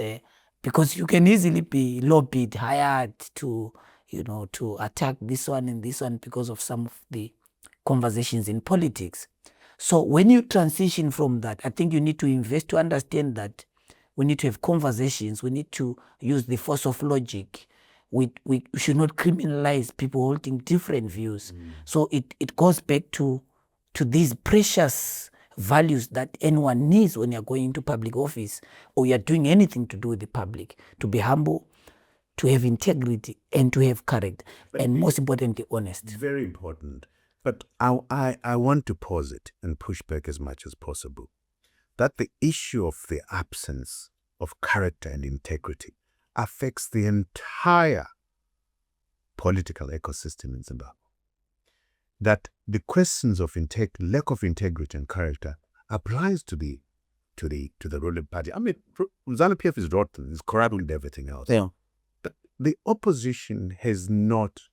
because you can easily be lobbied, hired to, to attack this one and this one because of some of the conversations in politics. So when you transition from that, I think you need to invest to understand that we need to have conversations. We need to use the force of logic. We should not criminalize people holding different views. So it goes back to these precious values that anyone needs when you're going into public office or you're doing anything to do with the public. To be humble, to have integrity, and to have character. And most importantly, honest. Very important. But I want to pause it and push back as much as possible. That the issue of the absence of character and integrity affects the entire political ecosystem in Zimbabwe. That the questions of lack of integrity and character applies to the ruling party. I mean, ZANU-PF is rotten, it's corrupt and everything else. Yeah. But the opposition has not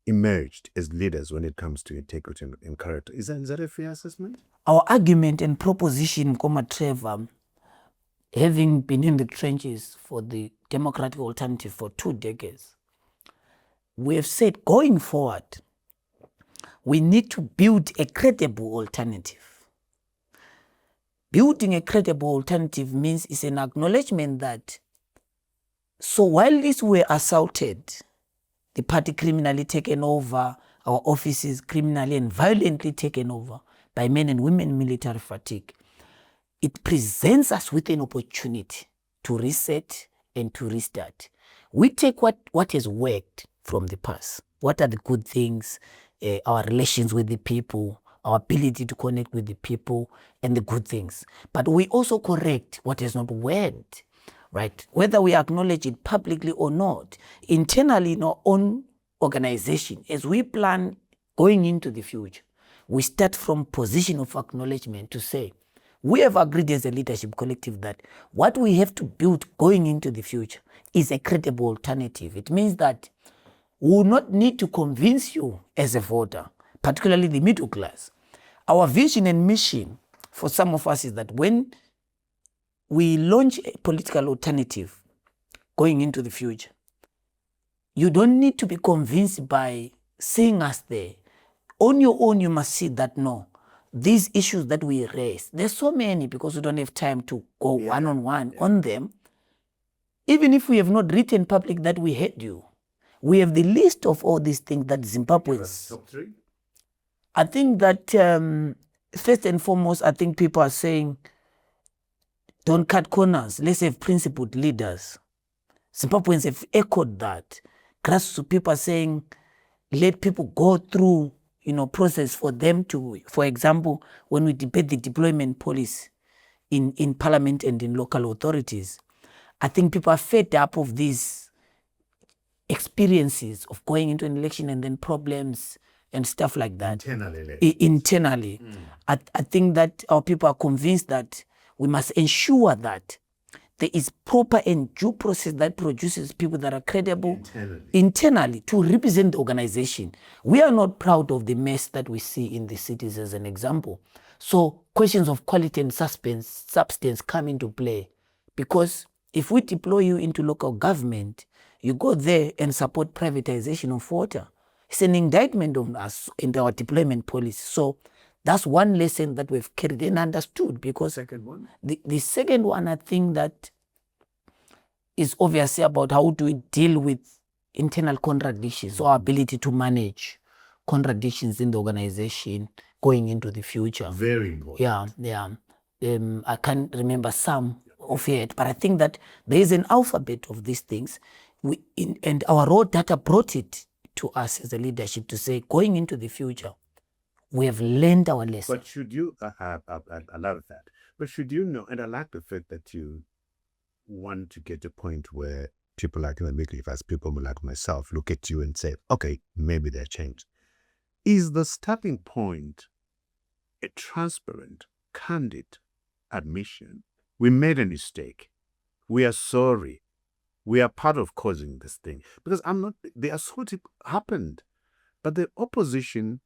emerged as leaders when it comes to integrity and character. Is that a fair assessment? Our argument and proposition, Trevor, having been in the trenches for the democratic alternative for 2 decades, we have said going forward, we need to build a credible alternative. Building a credible alternative means it's an acknowledgement that, so while these were assaulted, the party criminally taken over, our offices criminally and violently taken over by men and women military fatigue, it presents us with an opportunity to reset and to restart. We take what has worked from the past. What are the good things, our relations with the people, our ability to connect with the people, and the good things. But we also correct what has not worked, right? Whether we acknowledge it publicly or not, internally in our own organization, as we plan going into the future, we start from position of acknowledgement to say, we have agreed as a leadership collective that what we have to build going into the future is a credible alternative. It means that we will not need to convince you as a voter, particularly the middle class. Our vision and mission for some of us is that when we launch a political alternative going into the future, you don't need to be convinced by seeing us there. On your own, you must see that no, these issues that we raise, there's so many because we don't have time to go one-on-one on them. Even if we have not written public that we hate you, we have the list of all these things that Zimbabweans. Top 3? I think that first and foremost, I think people are saying, don't cut corners, let's have principled leaders. Zimbabweans have echoed that. Grassroots people are saying, let people go through, process for them to, for example, when we debate the deployment policy in parliament and in local authorities, I think people are fed up of these experiences of going into an election and then problems and stuff like that. Internally. I think that our people are convinced that we must ensure that there is proper and due process that produces people that are credible internally to represent the organization. We are not proud of the mess that we see in the cities as an example. So questions of quality and substance come into play, because if we deploy you into local government, you go there and support privatization of water. It's an indictment on us in our deployment policy. So that's one lesson that we've carried and understood, because the second one, I think that is obviously about how do we deal with internal contradictions, or our ability to manage contradictions in the organization going into the future. Very important. Yeah. I can't remember some of it, but I think that there is an alphabet of these things. And our raw data brought it to us as a leadership to say, going into the future, we have learned our lesson. But should you, I love that, but should you know, and I like the fact that you want to get to a point where people like you and people like myself look at you and say, okay, maybe they're changed. Is the starting point a transparent, candid admission? We made a mistake. We are sorry. We are part of causing this thing. Because the assault happened. But the opposition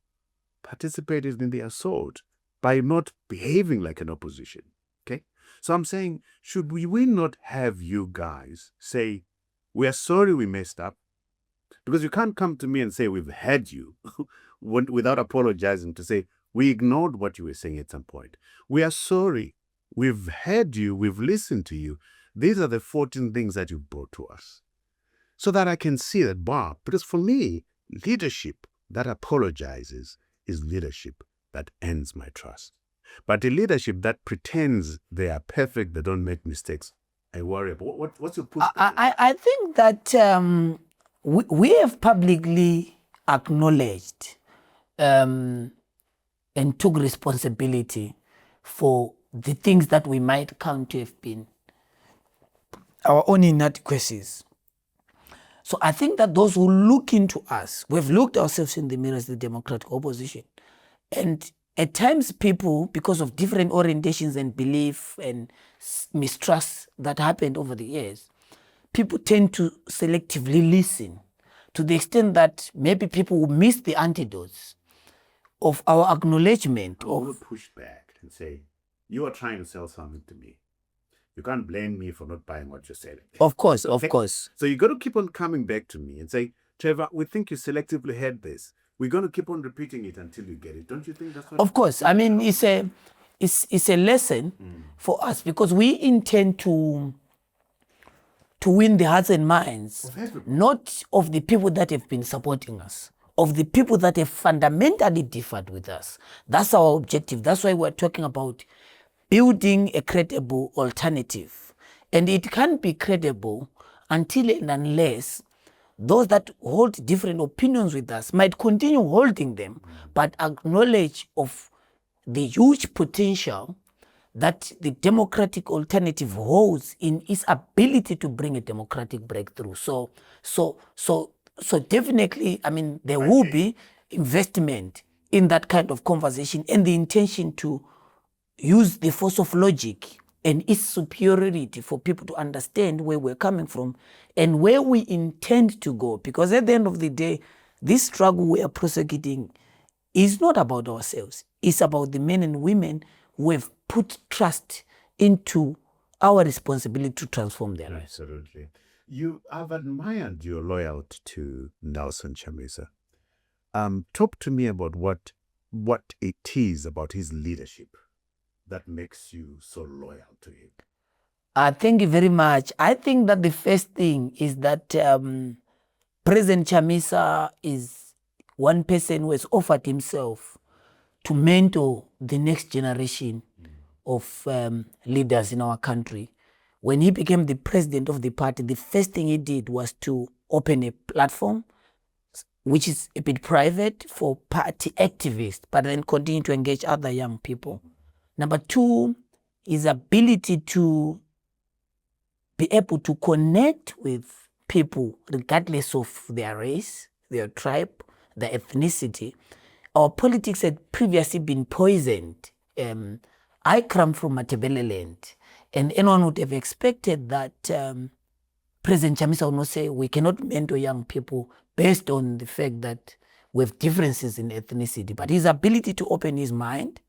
participated in the assault by not behaving like an opposition. Okay? So I'm saying, should we not have you guys say, we are sorry we messed up? Because you can't come to me and say, we've had you, without apologizing, to say, we ignored what you were saying at some point. We are sorry. We've heard you. We've listened to you. These are the 14 things that you brought to us. So that I can see that, wow, because for me, leadership that apologizes is leadership that earns my trust. But a leadership that pretends they are perfect, they don't make mistakes, I worry about. What's your pushback? I think that we have publicly acknowledged and took responsibility for the things that we might count to have been our own inadequacies. So I think that those who look into us, we've looked ourselves in the mirror as the democratic opposition. And at times people, because of different orientations and belief and mistrust that happened over the years, people tend to selectively listen to the extent that maybe people will miss the antidotes of our acknowledgement. I will push back and say, you are trying to sell something to me. You can't blame me for not buying what you're selling. Of course, of course. So you got to keep on coming back to me and say, Trevor, we think you selectively had this. We're going to keep on repeating it until you get it. Don't you think that's what? Of course. I mean, it's a lesson for us, because we intend to win the hearts and minds, not of the people that have been supporting us, of the people that have fundamentally differed with us. That's our objective. That's why we're talking about building a credible alternative. And it can't be credible until and unless those that hold different opinions with us might continue holding them, but acknowledge of the huge potential that the democratic alternative holds in its ability to bring a democratic breakthrough. So definitely, I mean, there will be investment in that kind of conversation and the intention to use the force of logic and its superiority for people to understand where we're coming from and where we intend to go. Because at the end of the day, this struggle we are prosecuting is not about ourselves. It's about the men and women who have put trust into our responsibility to transform their lives. Absolutely. I've admired your loyalty to Nelson Chamisa. Talk to me about what it is about his leadership that makes you so loyal to him. Thank you very much. I think that the first thing is that President Chamisa is one person who has offered himself to mentor the next generation of leaders in our country. When he became the president of the party, the first thing he did was to open a platform, which is a bit private, for party activists, but then continue to engage other young people. Number two, his ability to be able to connect with people regardless of their race, their tribe, their ethnicity. Our politics had previously been poisoned. I come from Matebeleland, and anyone would have expected that President Chamisa would not say we cannot mentor young people based on the fact that we have differences in ethnicity. But his ability to open his mind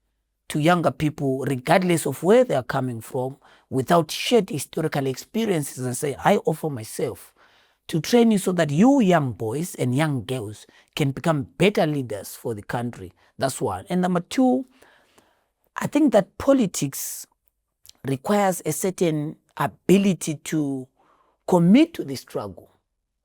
to younger people, regardless of where they are coming from, without shared historical experiences, and say, I offer myself to train you so that you young boys and young girls can become better leaders for the country. That's one. And number two, I think that politics requires a certain ability to commit to the struggle.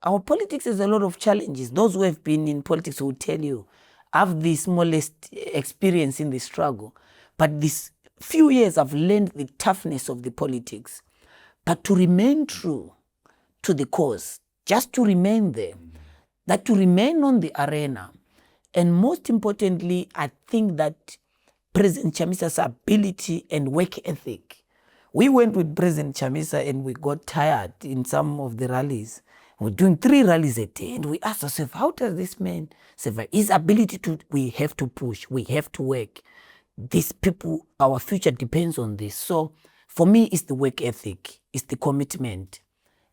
Our politics has a lot of challenges. Those who have been in politics will tell you, have the smallest experience in the struggle. But these few years I've learned the toughness of the politics. But to remain true to the cause, just to remain there, that to remain on the arena. And most importantly, I think that President Chamisa's ability and work ethic. We went with President Chamisa and we got tired in some of the rallies. We're doing 3 rallies a day, and we asked ourselves, how does this man survive? His ability to, we have to push, we have to work. These people, our future depends on this. So for me, it's the work ethic, it's the commitment,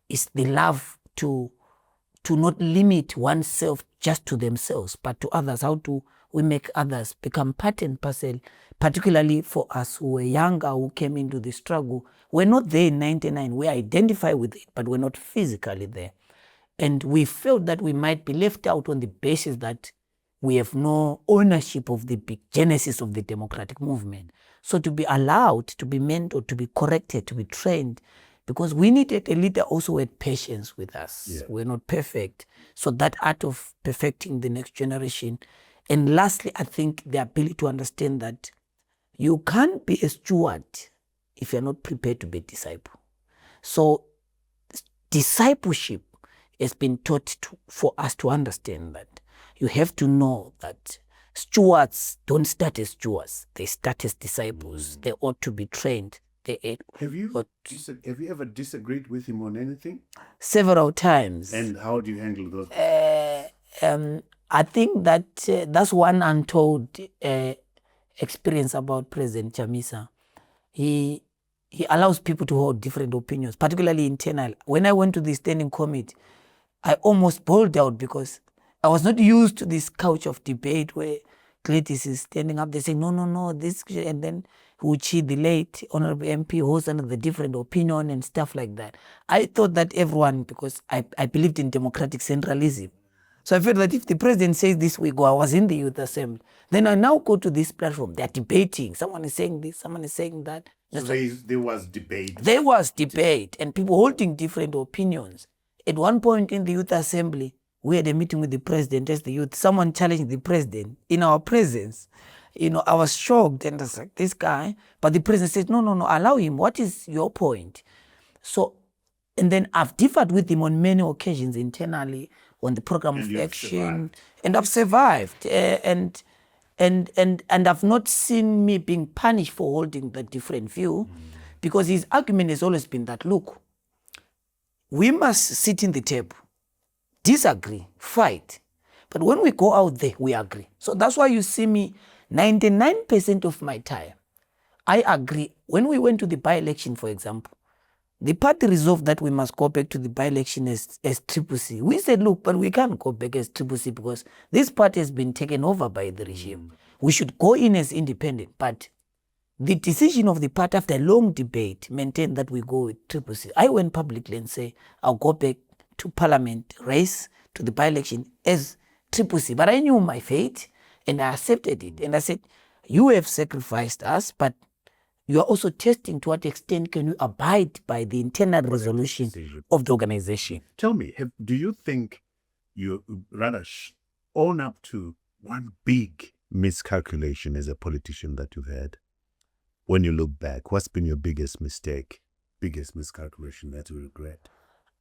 it's the love to to not limit oneself just to themselves, but to others. How do we make others become part and parcel, particularly for us who were younger, who came into the struggle? We're not there in 99. We identify with it, but we're not physically there. And we felt that we might be left out on the basis that we have no ownership of the big genesis of the democratic movement. So to be allowed, to be mentored, to be corrected, to be trained, because we needed a leader also who had patience with us. Yeah. We're not perfect. So that art of perfecting the next generation. And lastly, I think the ability to understand that you can't be a steward if you're not prepared to be a disciple. So discipleship has been taught for us to understand that you have to know that stewards don't start as stewards. They start as disciples. They ought to be trained. Have you ever disagreed with him on anything? Several times. And how do you handle those? I think that that's one untold experience about President Chamisa. He allows people to hold different opinions, particularly internal. When I went to the standing committee, I almost bowled out because I was not used to this couch of debate where Gladys is standing up, they say, no, this, and then Uchi, the late Honorable MP, holds another different opinion and stuff like that. I thought that everyone, because I believed in democratic centralism. So I felt that if the president says this, we go. I was in the youth assembly. Then I now go to this platform. They're debating. Someone is saying this, someone is saying that. So there was debate. There was debate and people holding different opinions. At one point in the youth assembly, we had a meeting with the president as the youth. Someone challenged the president in our presence. I was shocked and I was like, this guy. But the president said, no, allow him. What is your point? So, and then I've differed with him on many occasions internally on the program of action. And I've survived. And I've not seen me being punished for holding the different view, because his argument has always been that, look, we must sit in the table, disagree, fight. But when we go out there, we agree. So that's why you see me 99% of my time, I agree. When we went to the by-election, for example, the party resolved that we must go back to the by-election as Triple C. We said, look, but we can't go back as Triple C because this party has been taken over by the regime. We should go in as independent. But the decision of the party after a long debate maintained that we go with Triple C. I went publicly and say, I'll go back to parliament race, to the by-election as Triple C. But I knew my fate and I accepted it. And I said, you have sacrificed us, but you are also testing to what extent can you abide by the internal resolution of the organization. Tell me, do you think you rather own up to one big miscalculation as a politician that you've had? When you look back, what's been your biggest mistake, biggest miscalculation that you regret?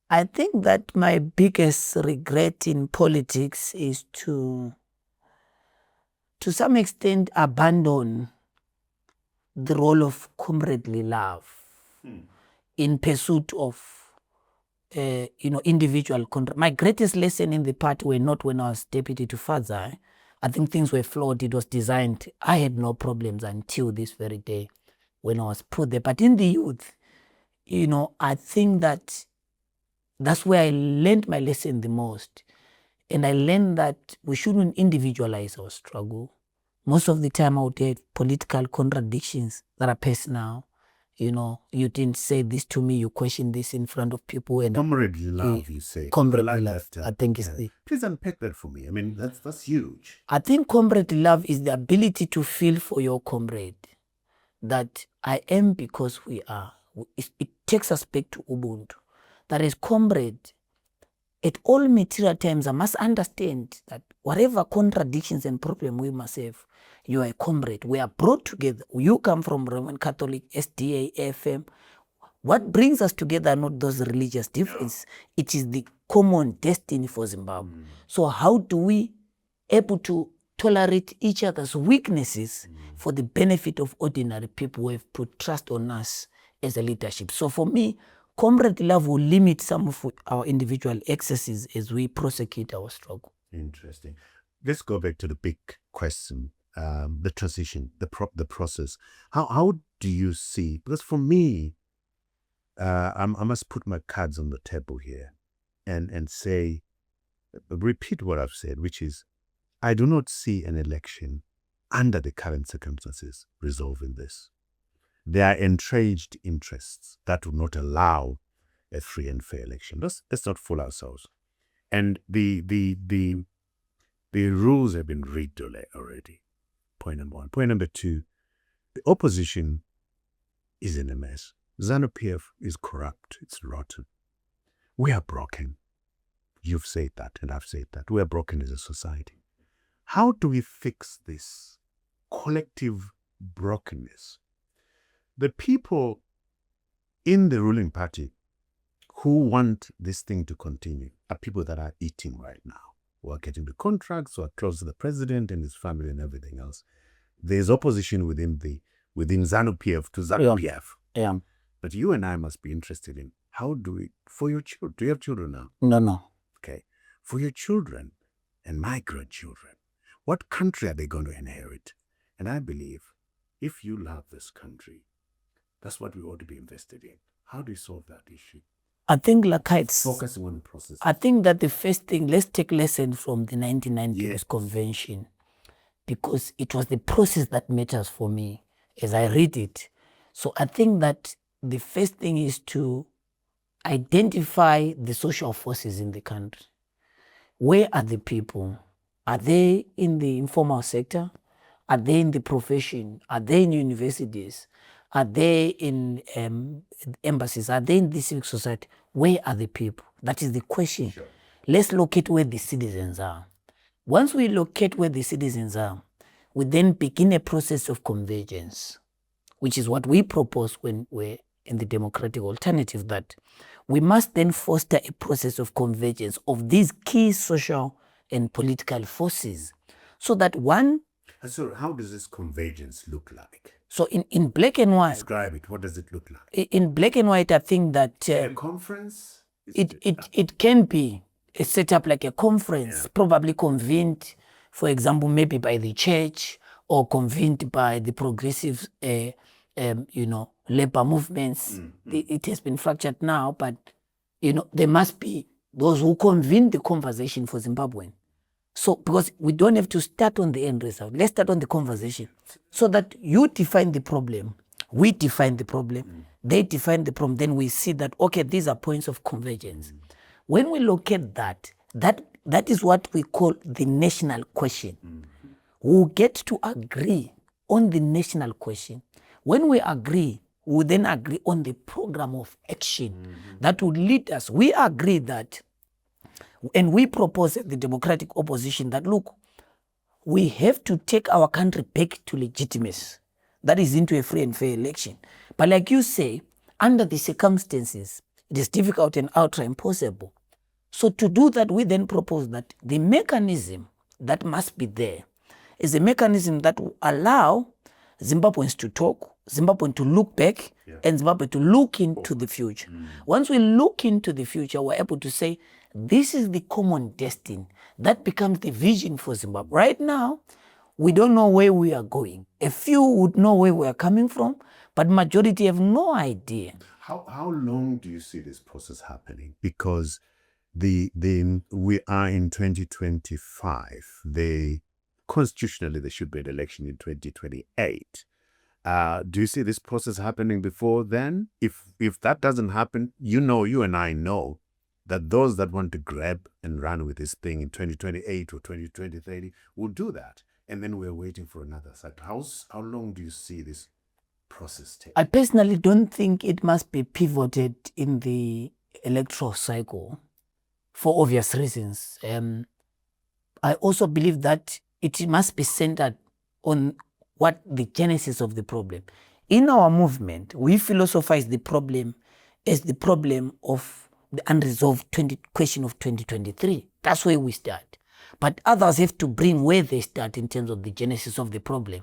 I think that my biggest regret in politics is to some extent abandon the role of comradely love in pursuit of individual control. My greatest lesson in the party were not when I was deputy to Fadzai. I think things were flawed. It was designed. I had no problems until this very day when I was put there. But in the youth, I think that's where I learned my lesson the most. And I learned that we shouldn't individualize our struggle. Most of the time I would have political contradictions that are personal. You didn't say this to me, you question this in front of people. And comradely love, you say. Comradely love, I think is the... Please unpack that for me. I mean, that's huge. I think comradely love is the ability to feel for your comrade. That I am because we are. It takes us back to Ubuntu. That as comrade, at all material times, I must understand that whatever contradictions and problem we must have, you are a comrade. We are brought together. You come from Roman Catholic, SDA, FM. What brings us together are not those religious differences. It is the common destiny for Zimbabwe. So how do we able to tolerate each other's weaknesses for the benefit of ordinary people who have put trust on us as a leadership? So for me, comrade love will limit some of our individual excesses as we prosecute our struggle. Interesting. Let's go back to the big question, the transition, the process. How do you see? Because for me, I must put my cards on the table here and say repeat what I've said, which is, I do not see an election under the current circumstances resolving this. There are entrenched interests that will not allow a free and fair election. Let's not fool ourselves. And the rules have been rigged already. Point number one. Point number two, the opposition is in a mess. ZANU-PF is corrupt. It's rotten. We are broken. You've said that and I've said that. We are broken as a society. How do we fix this collective brokenness? The people in the ruling party who want this thing to continue are people that are eating right now, who are getting the contracts, who are close to the president and his family and everything else. There's opposition within ZANU-PF to ZANU-PF. Yeah. But you and I must be interested in how do we, for your children, do you have children now? No. Okay. For your children and my grandchildren, what country are they going to inherit? And I believe if you love this country, that's what we ought to be invested in. How do you solve that issue? I think it's focusing on the process. I think that the first thing, let's take lesson from the 1990 convention, because it was the process that matters for me as I read it. So I think that the first thing is to identify the social forces in the country. Where are the people? Are they in the informal sector? Are they in the profession? Are they in universities? Are they in embassies? Are they in the civic society? Where are the people? That is the question. Sure. Let's locate where the citizens are. Once we locate where the citizens are, we then begin a process of convergence, which is what we propose when we're in the democratic alternative, that we must then foster a process of convergence of these key social and political forces, so that one... So how does this convergence look like? So in black and white... Describe it. What does it look like? In black and white, I think that... a conference? It can be a setup like a conference, probably convened, for example, maybe by the church or convened by the progressive, labor movements. It has been fractured now, but, there must be those who convene the conversation for Zimbabwe. So, because we don't have to start on the end result. Let's start on the conversation so that you define the problem, we define the problem, they define the problem, then we see that, okay, these are points of convergence. When we locate that is what we call the national question. We'll get to agree on the national question. When we agree, we then agree on the program of action that would lead us. We agree that, and we propose at the democratic opposition that, look, we have to take our country back to legitimacy. That is into a free and fair election. But like you say, under the circumstances, it is difficult and outright impossible. So to do that, we then propose that the mechanism that must be there is a mechanism that will allow Zimbabweans to talk, Zimbabwe to look back, and Zimbabwe to look into the future. Once we look into the future, we're able to say, this is the common destiny. That becomes the vision for Zimbabwe. Right now, we don't know where we are going. A few would know where we are coming from, but majority have no idea. How long do you see this process happening? Because we are in 2025. Constitutionally, there should be an election in 2028. Do you see this process happening before then? If that doesn't happen, you and I know that those that want to grab and run with this thing in 2028 or 2030 will do that. And then we're waiting for another cycle. How long do you see this process take? I personally don't think it must be pivoted in the electoral cycle for obvious reasons. I also believe that it must be centered on what the genesis of the problem. In our movement, we philosophize the problem as the problem of the unresolved question of 2023. That's where we start. But others have to bring where they start in terms of the genesis of the problem.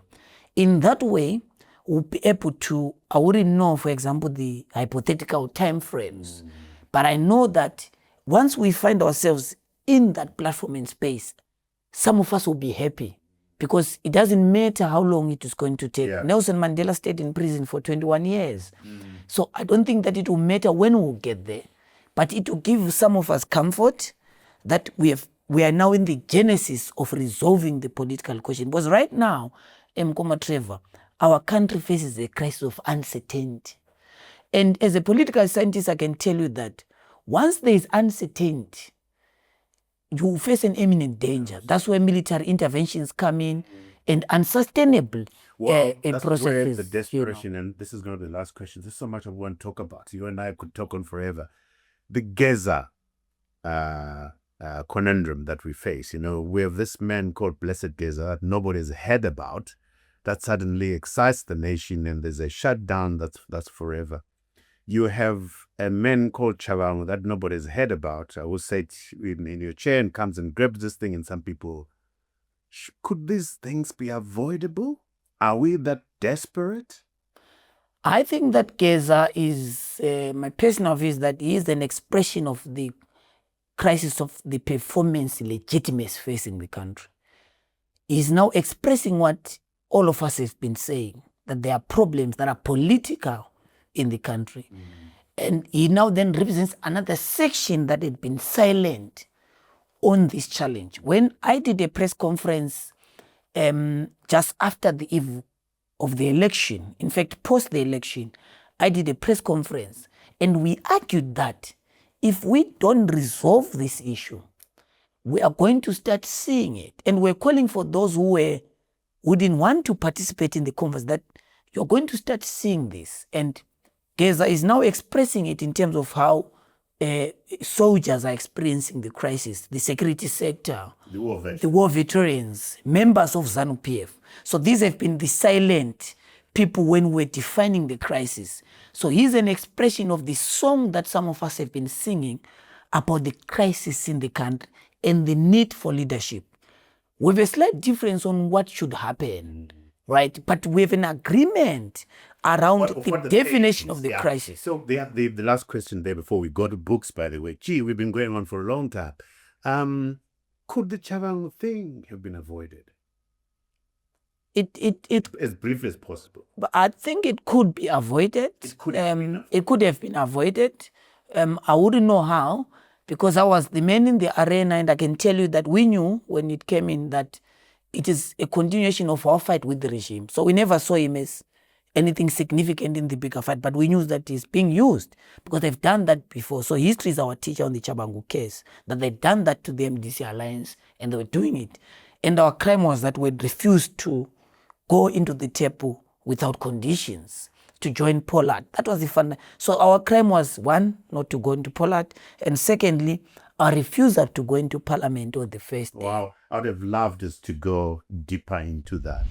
In that way, we'll be able to, I wouldn't know, for example, the hypothetical time frames, but I know that once we find ourselves in that platform and space, some of us will be happy because it doesn't matter how long it is going to take. Nelson Mandela stayed in prison for 21 years. So I don't think that it will matter when we'll get there, but it will give some of us comfort that we have we are now in the genesis of resolving the political question. Because right now, Trevor, our country faces a crisis of uncertainty. And as a political scientist, I can tell you that once there is uncertainty, you face an imminent danger. That's where military interventions come in and unsustainable That's where processes. the desperation, and this is going to be the last question. There's so much I want to talk about. You and I could talk on forever. The Geza conundrum that we face. We have this man called Blessed Geza that nobody's heard about, that suddenly excites the nation, and there's a shutdown that's forever. You have a man called Chabangu that nobody's heard about. I will say in your chair and comes and grabs this thing, and some people, could these things be avoidable? Are we that desperate? I think that Geza is, my personal view is that he is an expression of the crisis of the performance legitimacy facing the country. He is now expressing what all of us have been saying, that there are problems that are political in the country. And he now then represents another section that had been silent on this challenge. When I did a press conference just after the eve of the election, in fact, post the election, I did a press conference and we argued that if we don't resolve this issue, we are going to start seeing it. And we're calling for those who didn't want to participate in the conference that you're going to start seeing this. And Geza is now expressing it in terms of how soldiers are experiencing the crisis, the security sector, the war veterans, members of ZANU-PF. So these have been the silent people when we're defining the crisis. So he's an expression of the song that some of us have been singing about the crisis in the country and the need for leadership. We have a slight difference on what should happen, right? But we have an agreement around the definition of the crisis. So the last question there before we go to books, by the way. We've been going on for a long time. Could the Chabangu thing have been avoided? It as brief as possible. But I think it could be avoided. It could have been avoided. I wouldn't know how, because I was the man in the arena, and I can tell you that we knew when it came in that it is a continuation of our fight with the regime. So we never saw him as anything significant in the bigger fight, but we knew that he's being used because they've done that before. So history is our teacher on the Chabangu case, that they've done that to the MDC Alliance and they were doing it. And our crime was that we refused to go into the temple without conditions to join Pollard. That was the fun. So our crime was, one, not to go into Pollard, and secondly, our refusal to go into parliament on the first day. Wow, I would have loved us to go deeper into that.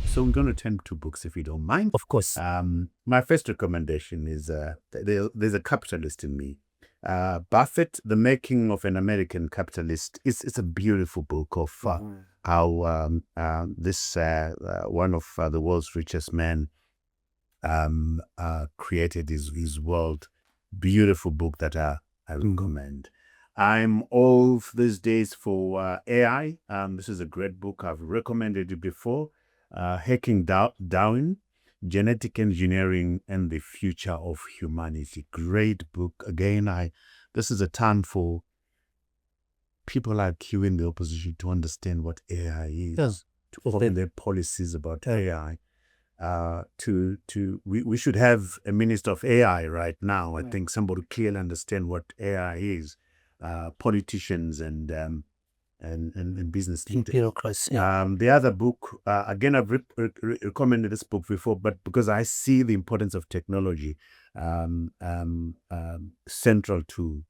So we're going to turn to books, if you don't mind. Of course. My first recommendation is there's a capitalist in me. Buffett, The Making of an American Capitalist. It's a beautiful book of how this one of the world's richest men created his world. Beautiful book that I recommend. I'm all these days for AI. This is a great book. I've recommended it before. Hacking Darwin, Genetic Engineering and the Future of Humanity. Great book. Again, this is a time for people like you in the opposition to understand what AI is, to open their policies about AI. We should have a minister of AI right now. I think somebody clearly understand what AI is. Politicians and business leaders. Bureaucrats. The other book, again, I've recommended this book before, but because I see the importance of technology central to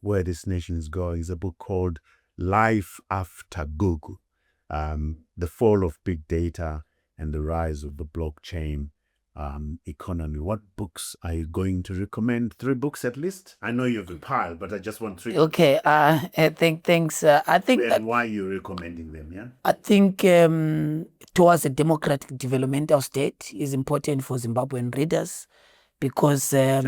where this nation is going, is a book called Life After Google, The Fall of Big Data and the Rise of the Blockchain Economy. What books are you going to recommend? 3 books at least? I know you have a pile, but I just want 3. Okay, thanks. I think and why are you recommending them? Yeah, I think towards a democratic developmental state is important for Zimbabwean readers because by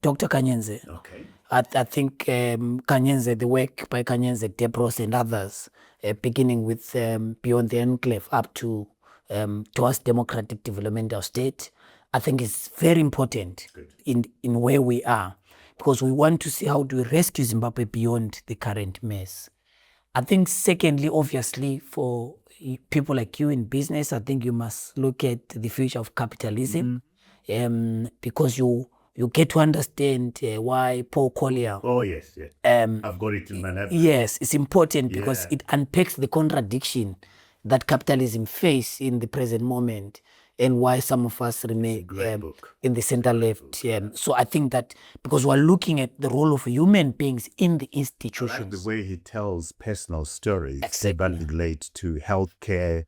Dr. Kanyenze. Okay. I think Kanyenze, the work by Kanyenze, Debros and others, beginning with Beyond the Enclave up to towards democratic developmental state, I think is very important in where we are, because we want to see how do we rescue Zimbabwe beyond the current mess. I think secondly, obviously, for people like you in business, I think you must look at the future of capitalism, because you get to understand why Paul Collier. Oh, yes, yes. I've got it in my lap. Yes, it's important because it unpacks the contradiction that capitalism face in the present moment and why some of us remain in the center left. So I think that because we're looking at the role of human beings in the institutions. I like the way he tells personal stories Exactly. that relate to healthcare,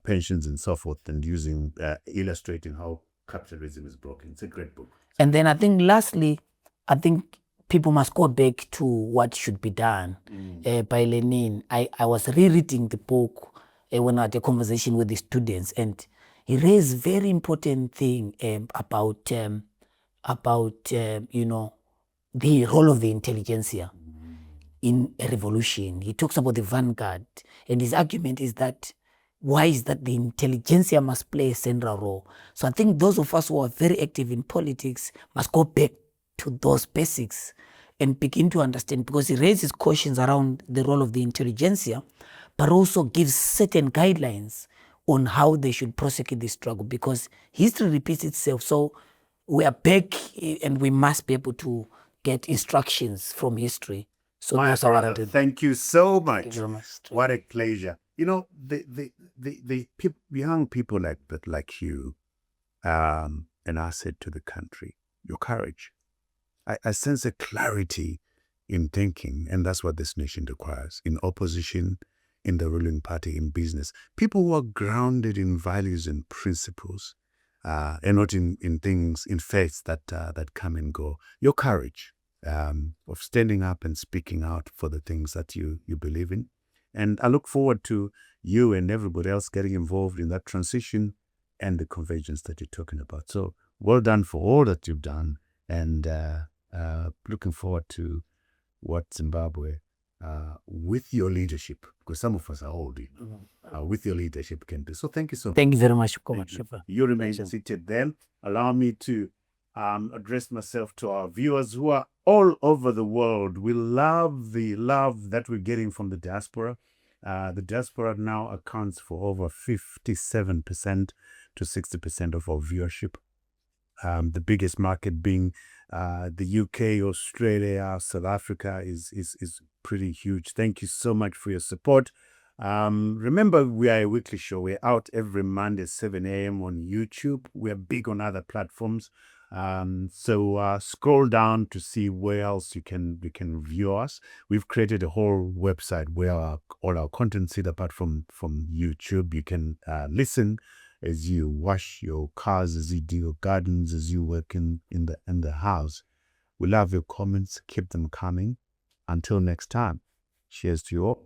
pensions and so forth, and using, illustrating how capitalism is broken. It's a great book. And then I think lastly, I think people must go back to what should be done by Lenin. I was rereading the book when I had a conversation with the students, and he raised very important thing about you know, the role of the intelligentsia in a revolution. He talks about the vanguard, and his argument is that why is that the intelligentsia must play a central role. So I think those of us who are very active in politics must go back to those basics and begin to understand, because he raises questions around the role of the intelligentsia, but also gives certain guidelines on how they should prosecute this struggle, because history repeats itself. So we are back and we must be able to get instructions from history. So My that's what I brother, did. thank you so much. Thank you very much. What a pleasure. You know, the young people like you, an asset to the country. Your courage. I sense a clarity in thinking, and that's what this nation requires. In opposition, in the ruling party, in business, people who are grounded in values and principles, and not in things, in faiths that come and go. Your courage of standing up and speaking out for the things that you believe in. And I look forward to you and everybody else getting involved in that transition and the convergence that you're talking about. So well done for all that you've done, and looking forward to what Zimbabwe, with your leadership, because some of us are old, with your leadership can do. So thank you so much. Thank you very much. You remain seated then. Allow me to address myself to our viewers who are all over the world. We love the love that we're getting from the diaspora. The diaspora now accounts for over 57% to 60% of our viewership. The biggest market being the UK, Australia, South Africa is pretty huge. Thank you so much for your support. Remember, we are a weekly show. We're out every Monday, 7 a.m. on YouTube. We're big on other platforms. So scroll down to see where else you can view us. We've created a whole website where all our content sit apart from YouTube. You can listen as you wash your cars, as you do your gardens, as you work in the house. We love your comments. Keep them coming. Until next time, cheers to you all.